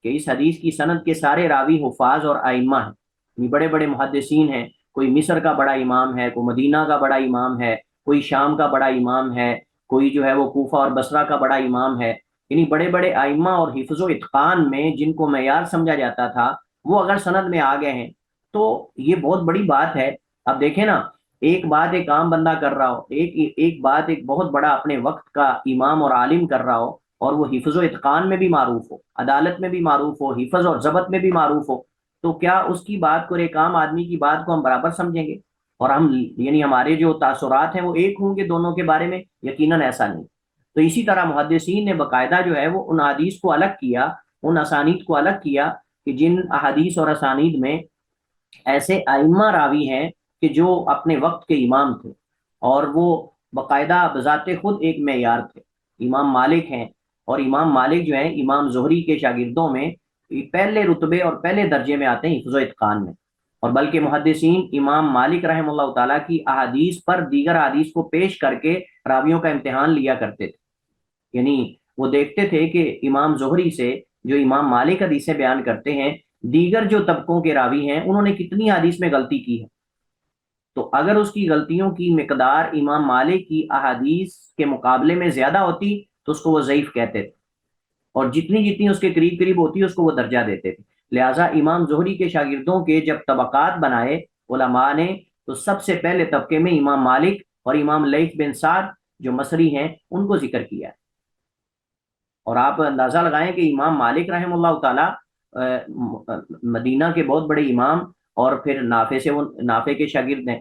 کہ اس حدیث کی سند کے سارے راوی حفاظ اور ائمہ ہیں، یہ بڑے بڑے محدثین ہیں، کوئی مصر کا بڑا امام ہے، کوئی مدینہ کا بڑا امام ہے، کوئی شام کا بڑا امام ہے، کوئی جو ہے وہ کوفہ اور بصرہ کا بڑا امام ہے، یعنی بڑے بڑے ائمہ اور حفظ و اتقان میں جن کو معیار سمجھا جاتا تھا وہ اگر سند میں آ گئے ہیں تو یہ بہت بڑی بات ہے۔ اب دیکھیں نا، ایک بات ایک عام بندہ کر رہا ہو، ایک بات ایک بہت بڑا اپنے وقت کا امام اور عالم کر رہا ہو، اور وہ حفظ و اتقان میں بھی معروف ہو، عدالت میں بھی معروف ہو، حفظ اور ضبط میں بھی معروف ہو، تو کیا اس کی بات کو، ایک عام آدمی کی بات کو ہم برابر سمجھیں گے؟ اور ہم یعنی ہمارے جو تاثرات ہیں وہ ایک ہوں گے دونوں کے بارے میں؟ یقیناً ایسا نہیں۔ تو اسی طرح محدثین نے باقاعدہ جو ہے وہ ان حدیث کو الگ کیا، ان اسانید کو الگ کیا کہ جن احادیث اور اسانید میں ایسے ائمہ راوی ہیں کہ جو اپنے وقت کے امام تھے اور وہ باقاعدہ بذات خود ایک معیار تھے. امام مالک ہیں، اور امام مالک جو ہیں امام زہری کے شاگردوں میں پہلے رتبے اور پہلے درجے میں آتے ہیں حفظ و اتقان میں. اور بلکہ محدثین امام مالک رحمہ اللہ تعالیٰ کی احادیث پر دیگر احادیث کو پیش کر کے راویوں کا امتحان لیا کرتے تھے. یعنی وہ دیکھتے تھے کہ امام زہری سے جو امام مالک حدیثیں بیان کرتے ہیں، دیگر جو طبقوں کے راوی ہیں انہوں نے کتنی حدیث میں غلطی کی ہے. تو اگر اس کی غلطیوں کی مقدار امام مالک کی احادیث کے مقابلے میں زیادہ ہوتی تو اس کو وہ ضعیف کہتے تھے، اور جتنی جتنی اس کے قریب قریب ہوتی اس کو وہ درجہ دیتے تھے. لہٰذا امام زہری کے شاگردوں کے جب طبقات بنائے علماء نے، تو سب سے پہلے طبقے میں امام مالک اور امام لیث بن سعد جو مصری ہیں ان کو ذکر کیا ہے. اور آپ اندازہ لگائیں کہ امام مالک رحمہ اللہ تعالیٰ مدینہ کے بہت بڑے امام، اور پھر نافع کے شاگرد ہیں،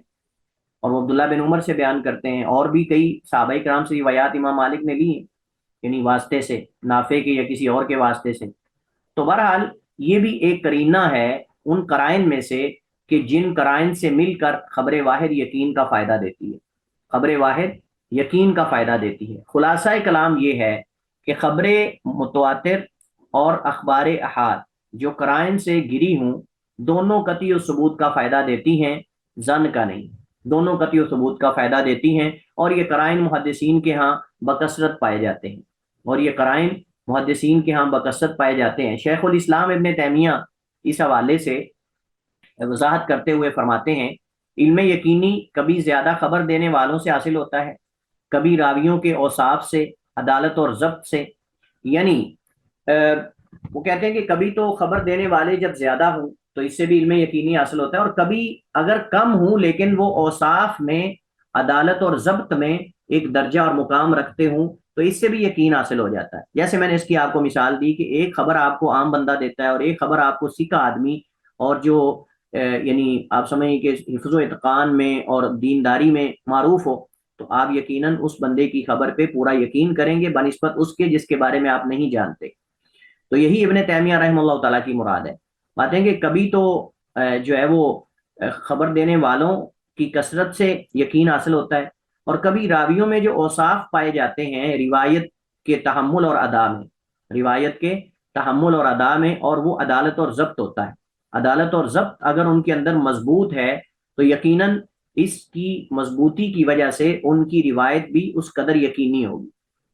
اور وہ عبداللہ بن عمر سے بیان کرتے ہیں، اور بھی کئی صحابہ کرام سے روایات امام مالک نے لی ہیں، یعنی واسطے سے، نافع کے یا کسی اور کے واسطے سے. تو بہرحال یہ بھی ایک قرینہ ہے ان قرائن میں سے کہ جن قرائن سے مل کر خبر واحد یقین کا فائدہ دیتی ہے. خبر واحد یقین کا فائدہ دیتی ہے. خلاصہ کلام یہ ہے کہ خبر متواتر اور اخبار احاد جو قرائن سے گری ہوں دونوں قطعی و ثبوت کا فائدہ دیتی ہیں، ظن کا نہیں، دونوں قطعی و ثبوت کا فائدہ دیتی ہیں. اور یہ قرائن محدثین کے ہاں بکثرت پائے جاتے ہیں، اور یہ قرائن محدثین کے ہاں بکثرت پائے جاتے ہیں. شیخ الاسلام ابن تیمیہ اس حوالے سے وضاحت کرتے ہوئے فرماتے ہیں، علم یقینی کبھی زیادہ خبر دینے والوں سے حاصل ہوتا ہے، کبھی راویوں کے اوصاف سے، عدالت اور ضبط سے. یعنی وہ کہتے ہیں کہ کبھی تو خبر دینے والے جب زیادہ ہوں تو اس سے بھی علم یقینی حاصل ہوتا ہے، اور کبھی اگر کم ہوں لیکن وہ اوصاف میں، عدالت اور ضبط میں ایک درجہ اور مقام رکھتے ہوں تو اس سے بھی یقین حاصل ہو جاتا ہے. جیسے میں نے اس کی آپ کو مثال دی کہ ایک خبر آپ کو عام بندہ دیتا ہے اور ایک خبر آپ کو سکہ آدمی، اور جو یعنی آپ سمجھیں کہ حفظ و اتقان میں اور دینداری میں معروف ہو، تو آپ یقیناً اس بندے کی خبر پہ پورا یقین کریں گے بنسبت اس کے جس کے بارے میں آپ نہیں جانتے. تو یہی ابن تیمیہ رحمہ اللہ تعالیٰ کی مراد ہے. بات ہے کہ کبھی تو جو ہے وہ خبر دینے والوں کی کثرت سے یقین حاصل ہوتا ہے، اور کبھی راویوں میں جو اوصاف پائے جاتے ہیں روایت کے تحمل اور ادا میں، روایت کے تحمل اور ادا میں، اور وہ عدالت اور ضبط ہوتا ہے. عدالت اور ضبط اگر ان کے اندر مضبوط ہے تو یقیناً اس کی مضبوطی کی وجہ سے ان کی روایت بھی اس قدر یقینی ہوگی.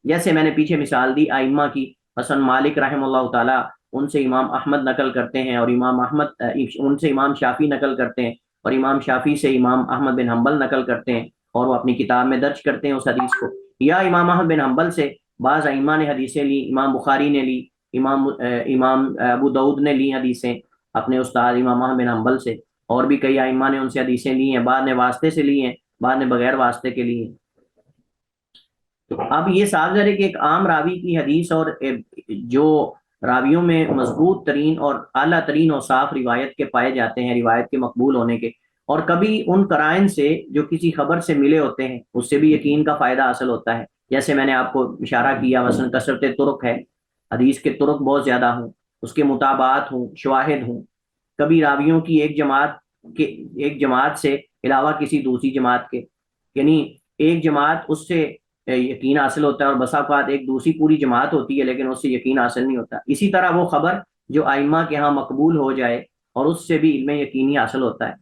جیسے میں نے پیچھے مثال دی ائمہ کی، حسن مالک رحمہ اللہ تعالیٰ ان سے امام احمد نقل کرتے ہیں، اور امام احمد ان سے امام شافعی نقل کرتے ہیں، اور امام شافعی سے امام احمد بن حنبل نقل کرتے ہیں، اور وہ اپنی کتاب میں درج کرتے ہیں اس حدیث کو. یا امام احمد بن حنبل سے بعض ائمہ نے حدیثیں لی، امام بخاری نے لی، امام ابو داؤد نے لی حدیثیں اپنے استاد امام احمد بن حنبل سے، اور بھی کئی ائمہ نے ان سے حدیثیں لی ہیں، بعد نے واسطے سے لی ہیں، بعد نے بغیر واسطے کے لی ہیں. تو اب یہ صاف ظاہر ہے کہ ایک عام راوی کی حدیث اور جو راویوں میں مضبوط ترین اور اعلیٰ ترین اوصاف روایت کے پائے جاتے ہیں، روایت کے مقبول ہونے کے، اور کبھی ان قرائن سے جو کسی خبر سے ملے ہوتے ہیں اس سے بھی یقین کا فائدہ حاصل ہوتا ہے. جیسے میں نے آپ کو اشارہ کیا، مثلا کثرت طرق ہے، حدیث کے طرق بہت زیادہ ہوں، اس کے متابعات ہوں، شواہد ہوں، کبھی راویوں کی ایک جماعت سے علاوہ کسی دوسری جماعت کے، یعنی ایک جماعت اس سے یقین حاصل ہوتا ہے، اور بسا اوقات ایک دوسری پوری جماعت ہوتی ہے لیکن اس سے یقین حاصل نہیں ہوتا. اسی طرح وہ خبر جو ائمہ کے ہاں مقبول ہو جائے اور اس سے بھی علم یقینی حاصل ہوتا ہے.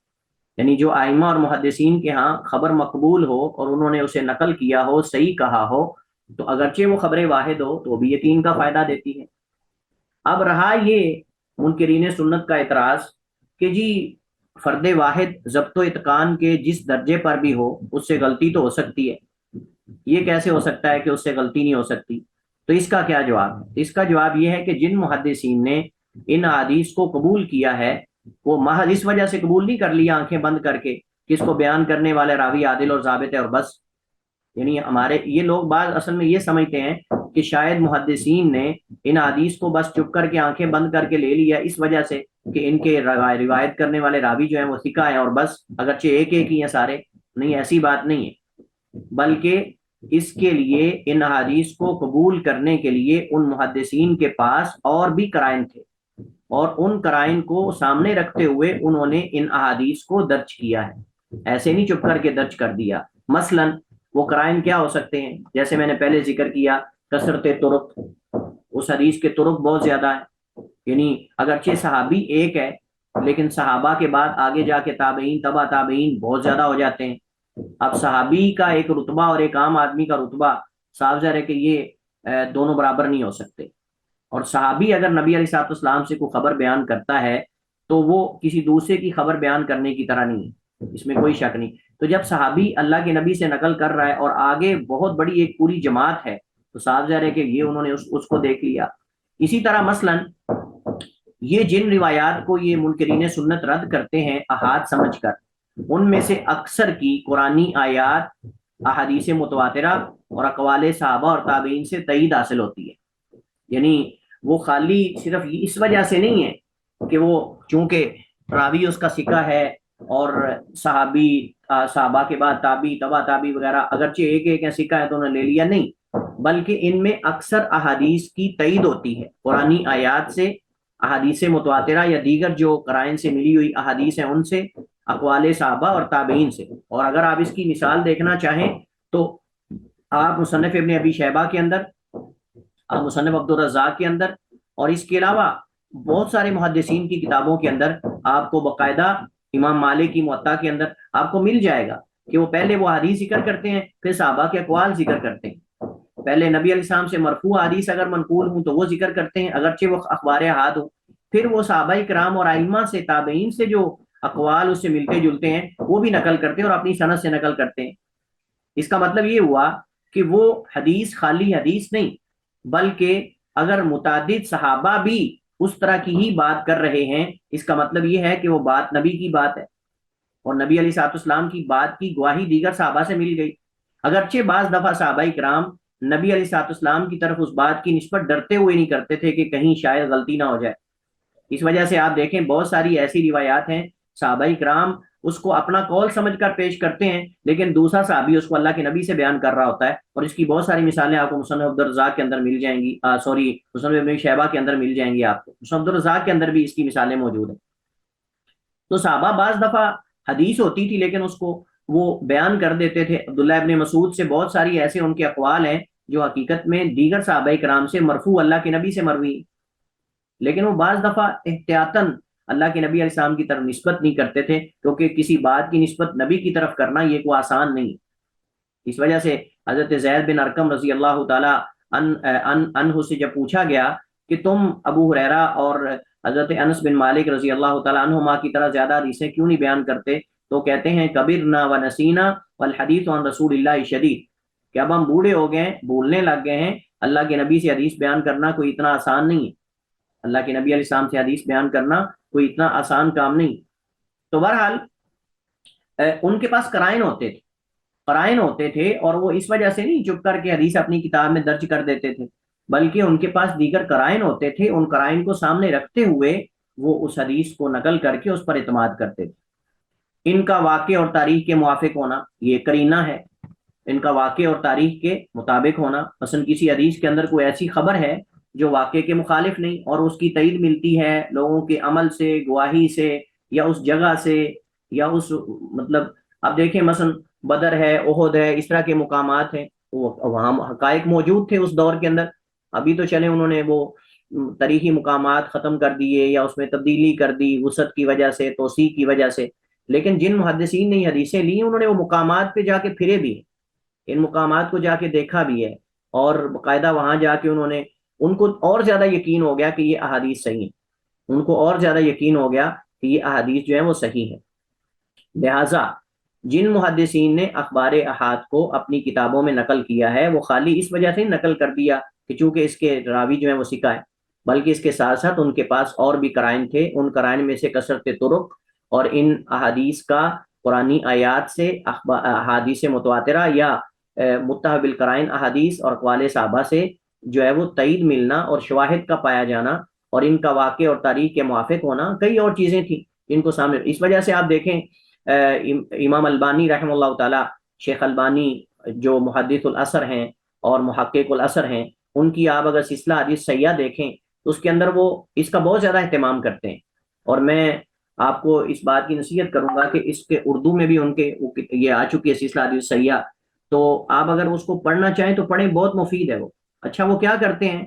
یعنی جو ائمہ اور محدثین کے ہاں خبر مقبول ہو اور انہوں نے اسے نقل کیا ہو، صحیح کہا ہو، تو اگرچہ وہ خبر واحد ہو تو بھی یقین کا فائدہ دیتی ہے. اب رہا یہ منکرین سنت کا اعتراض کہ جی فرد واحد ضبط و اتقان کے جس درجے پر بھی ہو اس سے غلطی تو ہو سکتی ہے، یہ کیسے ہو سکتا ہے کہ اس سے غلطی نہیں ہو سکتی؟ تو اس کا کیا جواب ہے؟ اس کا جواب یہ ہے کہ جن محدثین نے ان حدیث کو قبول کیا ہے وہ محض اس وجہ سے قبول نہیں کر لیا آنکھیں بند کر کے کہ اس کو بیان کرنے والے راوی عادل اور ضابط ہے اور بس. یعنی ہمارے یہ لوگ بعض اصل میں یہ سمجھتے ہیں کہ شاید محدثین نے ان حدیث کو بس چپ کر کے آنکھیں بند کر کے لے لیا اس وجہ سے کہ ان کے روایت کرنے والے راوی جو ہیں وہ ثقہ ہیں اور بس، اگرچہ ایک ہی ہیں سارے. نہیں، ایسی بات نہیں ہے، بلکہ اس کے لیے ان حدیث کو قبول کرنے کے لیے ان محدثین کے پاس اور بھی قرائن تھے، اور ان قرائن کو سامنے رکھتے ہوئے انہوں نے ان احادیث کو درج کیا ہے. ایسے نہیں چپ کر کے درج کر دیا. مثلاً وہ قرائن کیا ہو سکتے ہیں؟ جیسے میں نے پہلے ذکر کیا کثرت طرق، اس حدیث کے طرق بہت زیادہ ہیں، یعنی اگرچہ صحابی ایک ہے لیکن صحابہ کے بعد آگے جا کے تابعین، تبع تابعین بہت زیادہ ہو جاتے ہیں. اب صحابی کا ایک رتبہ اور ایک عام آدمی کا رتبہ صاف ظاہر ہے کہ یہ دونوں برابر نہیں ہو سکتے. اور صحابی اگر نبی علیہ الصلوۃ والسلام سے کوئی خبر بیان کرتا ہے تو وہ کسی دوسرے کی خبر بیان کرنے کی طرح نہیں ہے، اس میں کوئی شک نہیں. تو جب صحابی اللہ کے نبی سے نقل کر رہا ہے اور آگے بہت بڑی ایک پوری جماعت ہے تو صاف ظاہر ہے کہ یہ انہوں نے اس کو دیکھ لیا. اسی طرح مثلاً یہ جن روایات کو یہ منکرین سنت رد کرتے ہیں احاد سمجھ کر، ان میں سے اکثر کی قرآنی آیات، احادیث متواترہ اور اقوال صحابہ اور تابعین سے تائید حاصل ہوتی ہے. یعنی وہ خالی صرف اس وجہ سے نہیں ہے کہ وہ چونکہ راوی اس کا ثقہ ہے اور صحابی، صحابہ کے بعد تابعی، تبع تابعی وغیرہ اگرچہ ایک ایک ثقہ ہے تو انہوں نے لے لیا، نہیں، بلکہ ان میں اکثر احادیث کی تائید ہوتی ہے قرآنی آیات سے، احادیث متواترہ یا دیگر جو قرائن سے ملی ہوئی احادیث ہیں ان سے، اقوال صحابہ اور تابعین سے. اور اگر آپ اس کی مثال دیکھنا چاہیں تو آپ مصنف ابن ابی شیبہ کے اندر، آپ مصنف عبد الرزاق کے اندر، اور اس کے علاوہ بہت سارے محدثین کی کتابوں کے اندر آپ کو باقاعدہ امام مالک کی موطا کے اندر آپ کو مل جائے گا کہ وہ پہلے وہ حدیث ذکر کرتے ہیں، پھر صحابہ کے اقوال ذکر کرتے ہیں. پہلے نبی علیہ السلام سے مرفوع حدیث اگر منقول ہوں تو وہ ذکر کرتے ہیں اگرچہ وہ اخبار احاد ہوں، پھر وہ صحابہ کرام اور ائمہ سے، تابعین سے جو اقوال اس سے ملتے جلتے ہیں وہ بھی نقل کرتے ہیں اور اپنی سند سے نقل کرتے ہیں. اس کا مطلب یہ ہوا کہ وہ حدیث خالی حدیث نہیں، بلکہ اگر متعدد صحابہ بھی اس طرح کی ہی بات کر رہے ہیں، اس کا مطلب یہ ہے کہ وہ بات نبی کی بات ہے اور نبی علیہ الصلوۃ والسلام کی بات کی گواہی دیگر صحابہ سے مل گئی. اگرچہ بعض دفعہ صحابہ کرام نبی علیہ الصلوۃ والسلام کی طرف اس بات کی نسبت ڈرتے ہوئے نہیں کرتے تھے کہ کہیں شاید غلطی نہ ہو جائے. اس وجہ سے آپ دیکھیں بہت ساری ایسی روایات ہیں صحابہ کرام اس کو اپنا قول سمجھ کر پیش کرتے ہیں لیکن دوسرا صحابی اس کو اللہ کے نبی سے بیان کر رہا ہوتا ہے، اور اس کی بہت ساری مثالیں آپ کو مصنف عبد الرزاق کے اندر مل جائیں گی، مصنف ابن شیبہ کے اندر مل جائیں گی، آپ کو مصنف عبد الرزاق کے اندر بھی اس کی مثالیں موجود ہیں. تو صحابہ بعض دفعہ حدیث ہوتی تھی لیکن اس کو وہ بیان کر دیتے تھے. عبداللہ ابن مسعود سے بہت ساری ایسے ان کے اقوال ہیں جو حقیقت میں دیگر صحابہ کرام سے مرفوع اللہ کے نبی سے مروی، لیکن وہ بعض دفعہ احتیاطاً اللہ کے نبی علیہ السلام کی طرف نسبت نہیں کرتے تھے، کیونکہ کسی بات کی نسبت نبی کی طرف کرنا یہ کوئی آسان نہیں. اس وجہ سے حضرت زید بن ارقم رضی اللہ تعالی عنہ سے جب پوچھا گیا کہ تم ابو ہریرہ اور حضرت انس بن مالک رضی اللہ تعالی عنہما کی طرح زیادہ حدیثیں کیوں نہیں بیان کرتے، تو کہتے ہیں کبرنا و نسینا والحدیث عن رسول اللہ شدید، کہ اب ہم بوڑھے ہو گئے ہیں، بھولنے لگ گئے ہیں، اللہ کے نبی سے حدیث بیان کرنا کوئی اتنا آسان نہیں ہے، اللہ کے نبی علیہ السلام سے حدیث بیان کرنا کوئی اتنا آسان کام نہیں. تو بہرحال ان کے پاس قرائن ہوتے تھے اور وہ اس وجہ سے نہیں چپ کر کے حدیث اپنی کتاب میں درج کر دیتے تھے، بلکہ ان کے پاس دیگر قرائن ہوتے تھے، ان قرائن کو سامنے رکھتے ہوئے وہ اس حدیث کو نقل کر کے اس پر اعتماد کرتے تھے. ان کا واقع اور تاریخ کے موافق ہونا یہ قرینہ ہے، ان کا واقع اور تاریخ کے مطابق ہونا. مثلا کسی حدیث کے اندر کوئی ایسی خبر ہے جو واقع کے مخالف نہیں اور اس کی تائید ملتی ہے لوگوں کے عمل سے، گواہی سے، یا اس جگہ سے، یا اس مطلب اب دیکھیں مثلا بدر ہے، احد ہے، اس طرح کے مقامات ہیں، وہاں حقائق موجود تھے اس دور کے اندر. ابھی تو چلے انہوں نے وہ تاریخی مقامات ختم کر دیے یا اس میں تبدیلی کر دی وسعت کی وجہ سے، توسیع کی وجہ سے، لیکن جن محدثین نے حدیثیں لی انہوں نے وہ مقامات پہ جا کے پھرے بھی، ان مقامات کو جا کے دیکھا بھی ہے، اور باقاعدہ وہاں جا کے انہوں نے، ان کو اور زیادہ یقین ہو گیا کہ یہ احادیث صحیح ہیں، ان کو اور زیادہ یقین ہو گیا کہ یہ احادیث جو ہیں وہ صحیح ہیں. لہٰذا جن محدثین نے اخبار احاد کو اپنی کتابوں میں نقل کیا ہے وہ خالی اس وجہ سے نقل کر دیا کہ چونکہ اس کے راوی جو ہیں وہ ثقہ ہے، بلکہ اس کے ساتھ ساتھ ان کے پاس اور بھی قرائن تھے. ان قرائن میں سے کثرت طرق اور ان احادیث کا قرآنی آیات سے، احادیث متواترہ یا متحب القرائن احادیث اور اقوال صحابہ سے جو ہے وہ تائید ملنا اور شواہد کا پایا جانا اور ان کا واقع اور تاریخ کے موافق ہونا، کئی اور چیزیں تھیں جن کو سامنے. اس وجہ سے آپ دیکھیں امام البانی رحمہ اللہ تعالی، شیخ البانی جو محدث العصر ہیں اور محقق العصر ہیں، ان کی آپ اگر سلسلہ حدیث صحیحہ دیکھیں تو اس کے اندر وہ اس کا بہت زیادہ اہتمام کرتے ہیں. اور میں آپ کو اس بات کی نصیحت کروں گا کہ اس کے اردو میں بھی ان کے یہ آ چکی ہے سلسلہ حدیث صحیحہ، تو آپ اگر اس کو پڑھنا چاہیں تو پڑھیں، بہت مفید ہے وہ۔ اچھا وہ کیا کرتے ہیں،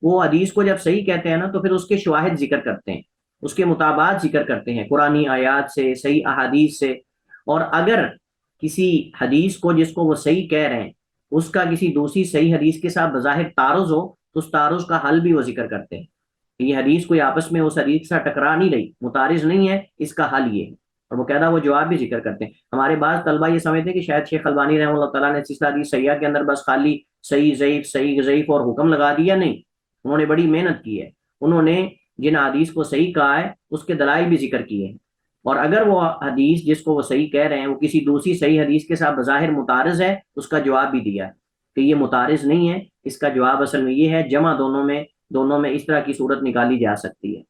وہ حدیث کو جب صحیح کہتے ہیں نا تو پھر اس کے شواہد ذکر کرتے ہیں، اس کے مطابعات ذکر کرتے ہیں قرآنی آیات سے، صحیح احادیث سے، اور اگر کسی حدیث کو جس کو وہ صحیح کہہ رہے ہیں اس کا کسی دوسری صحیح حدیث کے ساتھ بظاہر تعارض ہو تو اس تعارض کا حل بھی وہ ذکر کرتے ہیں کہ یہ حدیث کوئی آپس میں اس حدیث سے ٹکرا نہیں رہی، متعارض نہیں ہے، اس کا حل یہ ہے، اور وہ قاعدہ وہ جواب بھی ذکر کرتے ہیں۔ ہمارے بعض طلبہ یہ سمجھتے ہیں کہ شاید شیخ البانی رحمہ اللہ تعالیٰ نے سلسلہ حدیث صحیحہ کے اندر بس خالی صحیح ضعیف صحیح ضعیف اور حکم لگا دیا، نہیں، انہوں نے بڑی محنت کی ہے، انہوں نے جن حدیث کو صحیح کہا ہے اس کے دلائل بھی ذکر کیے ہیں، اور اگر وہ حدیث جس کو وہ صحیح کہہ رہے ہیں وہ کسی دوسری صحیح حدیث کے ساتھ بظاہر متعارض ہے اس کا جواب بھی دیا کہ یہ متعارض نہیں ہے، اس کا جواب اصل میں یہ ہے، جمع دونوں میں اس طرح کی صورت نکالی جا سکتی ہے۔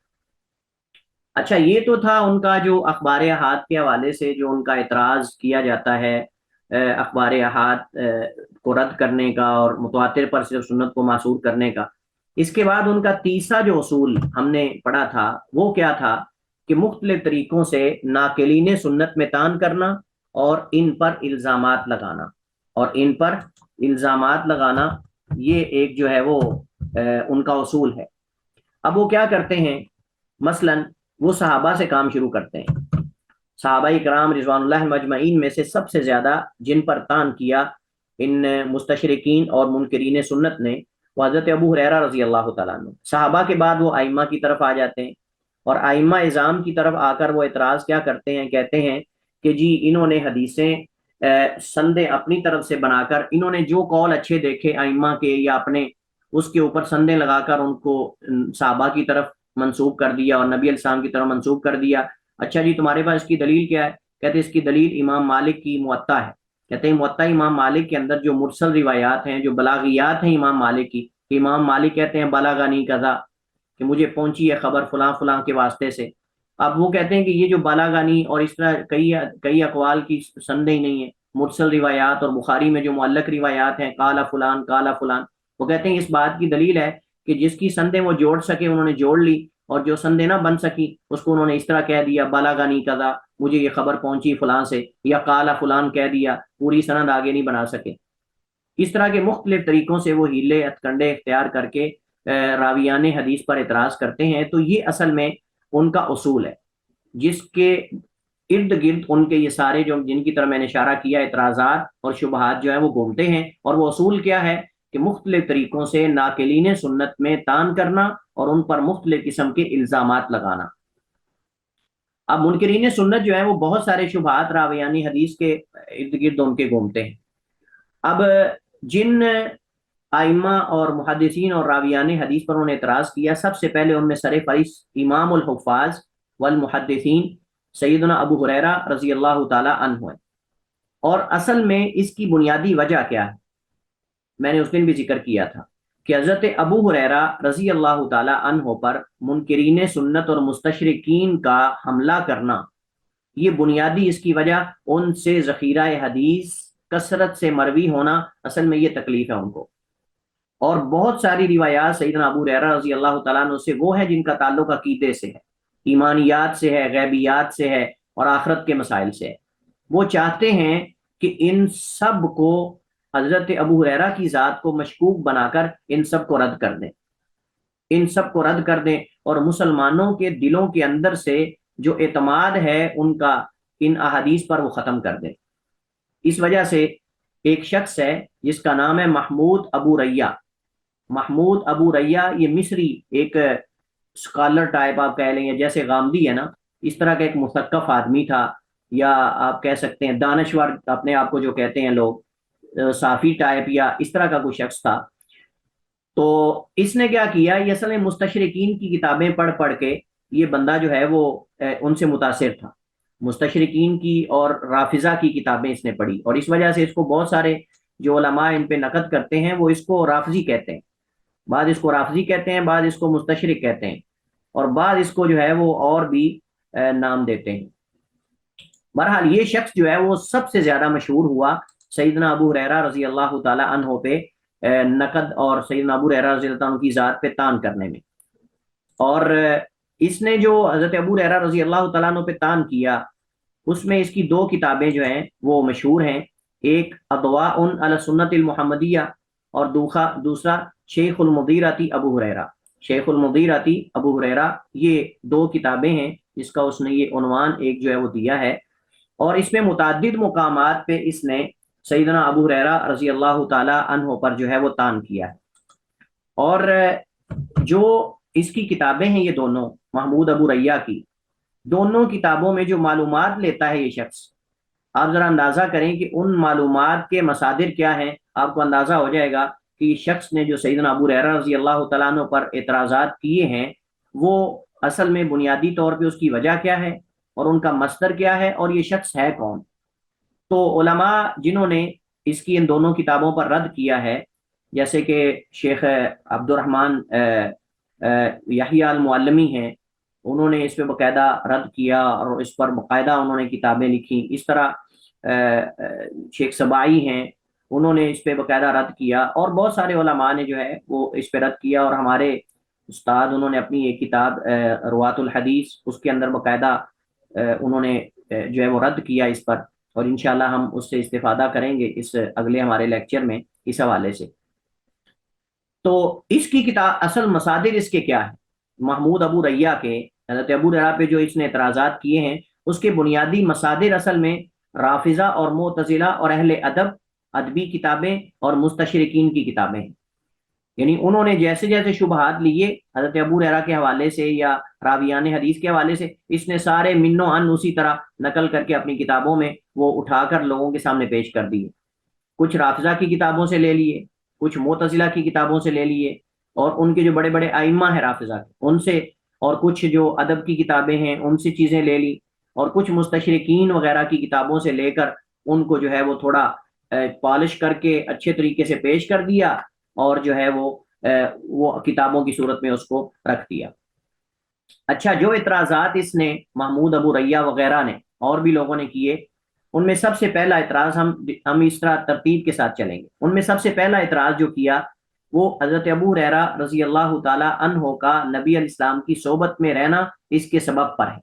اچھا یہ تو تھا ان کا جو اخبار احاد کے حوالے سے جو ان کا اعتراض کیا جاتا ہے اخبار احاد کو رد کرنے کا اور متواتر پر صرف سنت کو معصور کرنے کا۔ اس کے بعد ان کا تیسرا جو اصول ہم نے پڑھا تھا وہ کیا تھا کہ مختلف طریقوں سے ناقلین سنت میں طعن کرنا اور ان پر الزامات لگانا، یہ ایک جو ہے وہ ان کا اصول ہے۔ اب وہ کیا کرتے ہیں، مثلا وہ صحابہ سے کام شروع کرتے ہیں، صحابہ کرام رضوان اللہ مجمعین میں سے سب سے زیادہ جن پر طعن کیا ان مستشرقین اور منکرین سنت نے وہ حضرت ابو ہریرہ رضی اللہ تعالیٰ عنہ۔ صحابہ کے بعد وہ ائمہ کی طرف آ جاتے ہیں، اور ائمہ اعظام کی طرف آ کر وہ اعتراض کیا کرتے ہیں، کہتے ہیں کہ جی انہوں نے حدیثیں سندیں اپنی طرف سے بنا کر، انہوں نے جو قول اچھے دیکھے ائمہ کے یا اپنے، اس کے اوپر سندیں لگا کر ان کو صحابہ کی طرف منسوب کر دیا اور نبی علیہ السلام کی طرف منسوب کر دیا۔ اچھا جی تمہارے پاس اس کی دلیل کیا ہے؟ کہتے ہیں اس کی دلیل امام مالک کی موطا ہے۔ کہتے ہیں موطا امام مالک کے اندر جو مرسل روایات ہیں، جو بلاغیات ہیں امام مالک کی، کہ امام مالک کہتے ہیں بلغنی قضا، کہ مجھے پہنچی ہے خبر فلاں فلاں کے واسطے سے۔ اب وہ کہتے ہیں کہ یہ جو بلغنی اور اس طرح کئی اقوال کی سندیں نہیں ہیں، مرسل روایات، اور بخاری میں جو معلق روایات ہیں قال فلان قال فلان، وہ کہتے ہیں اس بات کی دلیل ہے کہ جس کی سندیں وہ جوڑ سکے انہوں نے جوڑ لی، اور جو سندیں نہ بن سکی اس کو انہوں نے اس طرح کہہ دیا بلغنی قضا، مجھے یہ خبر پہنچی فلاں سے، یا قال فلان کہہ دیا، پوری سند آگے نہیں بنا سکے۔ اس طرح کے مختلف طریقوں سے وہ ہیلے ہتھکنڈے اختیار کر کے راویان حدیث پر اعتراض کرتے ہیں۔ تو یہ اصل میں ان کا اصول ہے، جس کے ارد گرد ان کے یہ سارے جو جن کی طرح میں نے اشارہ کیا اعتراضات اور شبہات جو ہیں وہ گھومتے ہیں۔ اور وہ اصول کیا ہے کہ مختلف طریقوں سے ناقلین سنت میں طعن کرنا اور ان پر مختلف قسم کے الزامات لگانا۔ اب منکرین سنت جو ہیں وہ بہت سارے شبہات راویان حدیث کے ارد گرد ان کے گھومتے ہیں۔ اب جن ائمہ اور محدثین اور راویان حدیث پر انہوں نے اعتراض کیا، سب سے پہلے ان میں سر فہرست امام الحفاظ والمحدثین سیدنا ابو ہریرہ رضی اللہ تعالی عنہ ہے۔ اور اصل میں اس کی بنیادی وجہ کیا ہے، میں نے اس دن بھی ذکر کیا تھا کہ حضرت ابو ہریرہ رضی اللہ تعالی عنہ پر منکرین سنت اور مستشرقین کا حملہ کرنا، یہ بنیادی اس کی وجہ ان سے ذخیرہ حدیث کثرت سے مروی ہونا، اصل میں یہ تکلیف ہے ان کو۔ اور بہت ساری روایات سیدنا ابو ہریرہ رضی اللہ تعالیٰ عنہ سے وہ ہے جن کا تعلق عقیدے سے ہے، ایمانیات سے ہے، غیبیات سے ہے اور آخرت کے مسائل سے ہے۔ وہ چاہتے ہیں کہ ان سب کو حضرت ابو ہریرہ کی ذات کو مشکوک بنا کر ان سب کو رد کر دیں، اور مسلمانوں کے دلوں کے اندر سے جو اعتماد ہے ان کا ان احادیث پر وہ ختم کر دیں۔ اس وجہ سے ایک شخص ہے جس کا نام ہے محمود ابو ریہ، یہ مصری ایک اسکالر ٹائپ آپ کہہ لیں، جیسے غامدی ہے نا، اس طرح کا ایک مثقف آدمی تھا، یا آپ کہہ سکتے ہیں دانشور اپنے آپ کو جو کہتے ہیں لوگ، صافی ٹائپ یا اس طرح کا کوئی شخص تھا۔ تو اس نے کیا کیا، یہ اصل میں مستشرقین کی کتابیں پڑھ کے یہ بندہ جو ہے وہ ان سے متاثر تھا، مستشرقین کی اور رافضہ کی کتابیں اس نے پڑھی، اور اس وجہ سے اس کو بہت سارے جو علماء ان پہ نقد کرتے ہیں وہ اس کو رافضی کہتے ہیں، بعض اس کو رافضی کہتے ہیں، بعض اس کو مستشرق کہتے ہیں، اور بعض اس کو جو ہے وہ اور بھی نام دیتے ہیں۔ بہرحال یہ شخص جو ہے وہ سب سے زیادہ مشہور ہوا سیدنا ابو ہریرہ رضی اللہ تعالی عنہ پہ نقد اور سیدنا ابو ہریرہ رضی اللہ عنہ کی ذات پہ طعن کرنے میں۔ اور اس نے جو حضرت ابو ہریرہ رضی اللہ تعالیٰ عنہ پہ تان کیا، اس میں اس کی دو کتابیں جو ہیں وہ مشہور ہیں، ایک اضواء علی سنت المحمدیہ اور دوسرا شیخ المغیرتی ابو ہریرہ، شیخ المغیرتی ابو ہریرہ، یہ دو کتابیں ہیں جس کا اس نے یہ عنوان ایک جو ہے وہ دیا ہے، اور اس میں متعدد مقامات پہ اس نے سیدنا ابو ہریرہ رضی اللہ تعالی عنہ پر جو ہے وہ تان کیا ہے۔ اور جو اس کی کتابیں ہیں یہ دونوں محمود ابو ریہ کی، دونوں کتابوں میں جو معلومات لیتا ہے یہ شخص، آپ ذرا اندازہ کریں کہ ان معلومات کے مصادر کیا ہیں، آپ کو اندازہ ہو جائے گا کہ یہ شخص نے جو سیدنا ابو ہریرہ رضی اللہ تعالیٰ عنہ پر اعتراضات کیے ہیں وہ اصل میں بنیادی طور پہ اس کی وجہ کیا ہے اور ان کا مصدر کیا ہے اور یہ شخص ہے کون۔ تو علماء جنہوں نے اس کی ان دونوں کتابوں پر رد کیا ہے، جیسے کہ شیخ عبد الرحمن یحییٰ المعلمی ہیں، انہوں نے اس پہ باقاعدہ رد کیا اور اس پر باقاعدہ انہوں نے کتابیں لکھی۔ اس طرح شیخ سبائی ہیں، انہوں نے اس پہ باقاعدہ رد کیا، اور بہت سارے علماء نے جو ہے وہ اس پہ رد کیا، اور ہمارے استاد انہوں نے اپنی ایک کتاب روات الحدیث، اس کے اندر باقاعدہ انہوں نے جو ہے وہ رد کیا اس پر، اور انشاءاللہ ہم اس سے استفادہ کریں گے اس اگلے ہمارے لیکچر میں اس حوالے سے۔ تو اس کی کتاب اصل مصادر اس کے کیا ہیں؟ محمود ابو ریہ کے، حضرت ابو ہریرہ پہ جو اس نے اعتراضات کیے ہیں، اس کے بنیادی مصادر اصل میں رافضہ اور معتزلہ اور اہل ادب، ادبی کتابیں اور مستشرقین کی کتابیں ہیں۔ یعنی انہوں نے جیسے جیسے شبہات لیے حضرت ابو ہریرہ کے حوالے سے یا راویان حدیث کے حوالے سے، اس نے سارے من و عن اسی طرح نقل کر کے اپنی کتابوں میں وہ اٹھا کر لوگوں کے سامنے پیش کر دیے۔ کچھ رافضہ کی کتابوں سے لے لیے، کچھ معتزلہ کی کتابوں سے لے لیے، اور ان کے جو بڑے بڑے ائمہ ہیں رافضہ کے ان سے، اور کچھ جو ادب کی کتابیں ہیں ان سے چیزیں لے لی، اور کچھ مستشرقین وغیرہ کی کتابوں سے لے کر ان کو جو ہے وہ تھوڑا پالش کر کے اچھے طریقے سے پیش کر دیا، اور جو ہے وہ کتابوں کی صورت میں اس کو رکھ دیا۔ اچھا، جو اعتراضات اس نے محمود ابو ریہ وغیرہ نے اور بھی لوگوں نے کیے، ان میں سب سے پہلا اعتراض ہم اس طرح ترتیب کے ساتھ چلیں گے۔ ان میں سب سے پہلا اعتراض جو کیا وہ حضرت ابو ہریرہ رضی اللہ تعالی عنہ کا نبی علیہ السلام کی صحبت میں رہنا اس کے سبب پر ہے،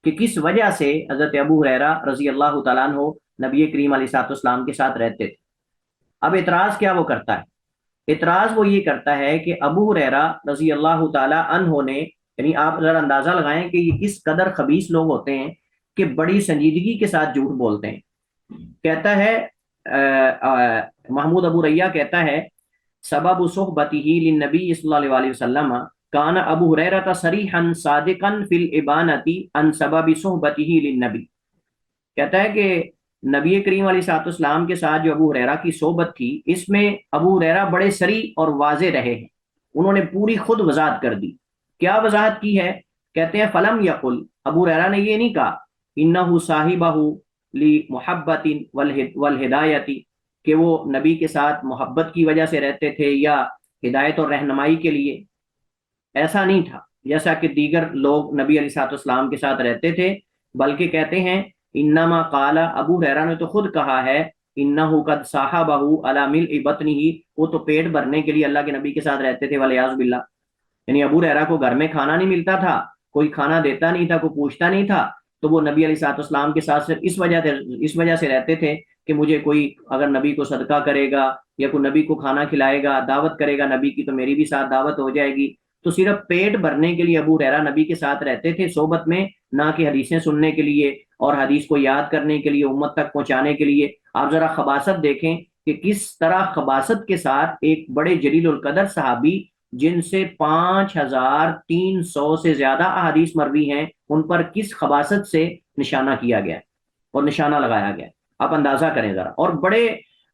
کہ کس وجہ سے حضرت ابو ہریرہ رضی اللہ تعالیٰ عنہ نبی کریم علیہ السلام کے ساتھ رہتے تھے۔ اب اعتراض کیا وہ کرتا ہے؟ اعتراض وہ یہ کرتا ہے کہ ابو ہریرہ رضی اللہ تعالیٰ عنہ نے، یعنی آپ ذرا اندازہ لگائیں کہ یہ کس قدر خبیث لوگ ہوتے ہیں کہ بڑی سنجیدگی کے ساتھ جھوٹ بولتے ہیں۔ کہتا ہے محمود ابو ریہ کہتا ہے سبب صحبتہ للنبی صلی اللہ علیہ وسلم کان ابو ہریرہ صریحا صادقا فی الابانۃ عن سبب صحبتہ للنبی۔ کہتا ہے کہ نبی کریم علیہ السلام کے ساتھ جو ابو ہریرہ کی صحبت تھی، اس میں ابو ہریرہ بڑے صریح اور واضح رہے ہیں، انہوں نے پوری خود وضاحت کر دی۔ کیا وضاحت کی ہے؟ کہتے ہیں فلم یقل، ابو ہریرہ نے یہ نہیں کہا انہ صاحبہ لمحبۃ والہدایۃ، کہ وہ نبی کے ساتھ محبت کی وجہ سے رہتے تھے یا ہدایت اور رہنمائی کے لیے، ایسا نہیں تھا جیسا کہ دیگر لوگ نبی علیہ السلام کے ساتھ رہتے تھے، بلکہ کہتے ہیں انما قال، ابو ہریرہ نے تو خود کہا ہے انہ قد صاحبہ علی ملء بطنہ، وہ تو پیٹ بھرنے کے لیے اللہ کے نبی کے ساتھ رہتے تھے والعیاذ باللہ۔ یعنی ابو ہریرہ کو گھر میں کھانا نہیں ملتا تھا، کوئی کھانا دیتا نہیں تھا، کوئی پوچھتا نہیں تھا، تو وہ نبی علیہ السلام کے ساتھ صرف اس وجہ سے رہتے تھے کہ مجھے کوئی اگر نبی کو صدقہ کرے گا یا کوئی نبی کو کھانا کھلائے گا، دعوت کرے گا نبی کی، تو میری بھی ساتھ دعوت ہو جائے گی۔ تو صرف پیٹ بھرنے کے لیے ابو ہریرہ نبی کے ساتھ رہتے تھے صحبت میں، نہ کہ حدیثیں سننے کے لیے اور حدیث کو یاد کرنے کے لیے، امت تک پہنچانے کے لیے۔ آپ ذرا خباثت دیکھیں کہ کس طرح خباثت کے ساتھ ایک بڑے جلیل القدر صحابی جن سے 5300 سے زیادہ احادیث مروی ہیں، ان پر کس خباثت سے نشانہ کیا گیا اور نشانہ لگایا گیا، آپ اندازہ کریں ذرا۔ اور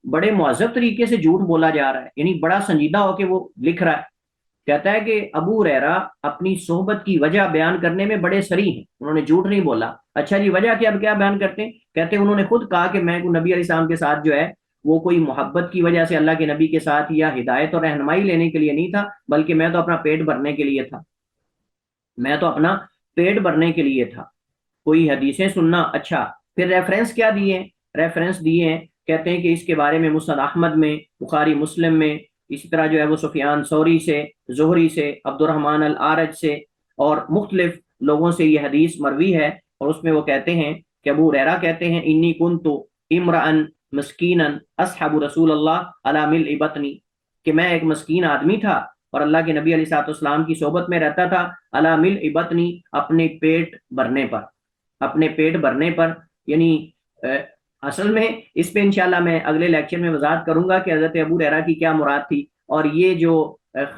بڑے مہذب طریقے سے جھوٹ بولا جا رہا ہے، یعنی بڑا سنجیدہ ہو کے وہ لکھ رہا ہے۔ کہتا ہے کہ ابو ہریرہ اپنی صحبت کی وجہ بیان کرنے میں بڑے صریح ہیں، انہوں نے جھوٹ نہیں بولا۔ اچھا جی، وجہ کیا بیان کرتے ہیں؟ کہتے ہیں انہوں نے خود کہا کہ میں نبی علیہ السلام کے ساتھ جو ہے وہ کوئی محبت کی وجہ سے اللہ کے نبی کے ساتھ یا ہدایت اور رہنمائی لینے کے لیے نہیں تھا، بلکہ میں تو اپنا پیٹ بھرنے کے لیے تھا، کوئی حدیثیں سننا۔ اچھا، پھر ریفرنس کیا دیے؟ ریفرنس دیے ہیں، کہتے ہیں کہ اس کے بارے میں مسند احمد میں، بخاری مسلم میں، اسی طرح جو ہے وہ سفیان ثوری سے، زہری سے، عبد الرحمن الاعرج سے، اور مختلف لوگوں سے یہ حدیث مروی ہے، اور اس میں وہ کہتے ہیں کہ ابو ہریرہ کہتے ہیں انی کنت امرأ مسکینا اصحب رسول اللہ علی ملء بطنی، کہ میں ایک مسکین آدمی تھا اور اللہ کے نبی علیہ الصلوۃ والسلام کی صحبت میں رہتا تھا، علی ملء بطنی، اپنے پیٹ بھرنے پر، اپنے پیٹ بھرنے پر، یعنی اصل میں اس پہ انشاءاللہ میں اگلے لیکچر میں وضاحت کروں گا کہ حضرت ابو ہریرہ کی کیا مراد تھی، اور یہ جو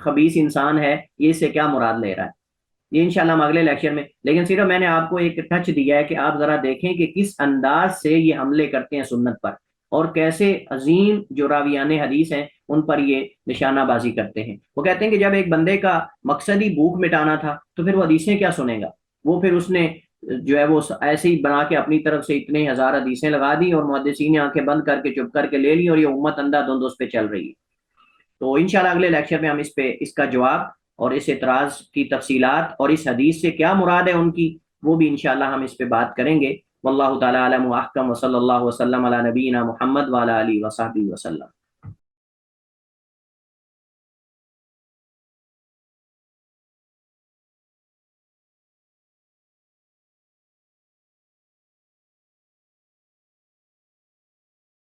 خبیث انسان ہے یہ اس سے کیا مراد لے رہا ہے، یہ انشاءاللہ ہم اگلے لیکچر میں، لیکن صرف میں نے آپ کو ایک ٹچ دیا ہے کہ آپ ذرا دیکھیں کہ کس انداز سے یہ حملے کرتے ہیں سنت پر، اور کیسے عظیم جو راویان حدیث ہیں ان پر یہ نشانہ بازی کرتے ہیں۔ وہ کہتے ہیں کہ جب ایک بندے کا مقصد ہی بھوک مٹانا تھا تو پھر وہ حدیثیں کیا سنے گا، وہ پھر اس نے جو ہے وہ ایسے ہی بنا کے اپنی طرف سے اتنے ہزار حدیثیں لگا دی اور محدثین نے آنکھیں بند کر کے چپ کر کے لے لی، اور یہ امت اندھا دھند اس پہ چل رہی ہے۔ تو انشاءاللہ اگلے لیکچر میں ہم اس کا جواب اور اس اعتراض کی تفصیلات اور اس حدیث سے کیا مراد ہے ان کی، وہ بھی انشاءاللہ ہم اس پہ بات کریں گے۔ واللہ تعالی اعلم و احکم، وصلی اللہ وسلم علی نبینا محمد وعلی آلہ وصحبہ وسلم۔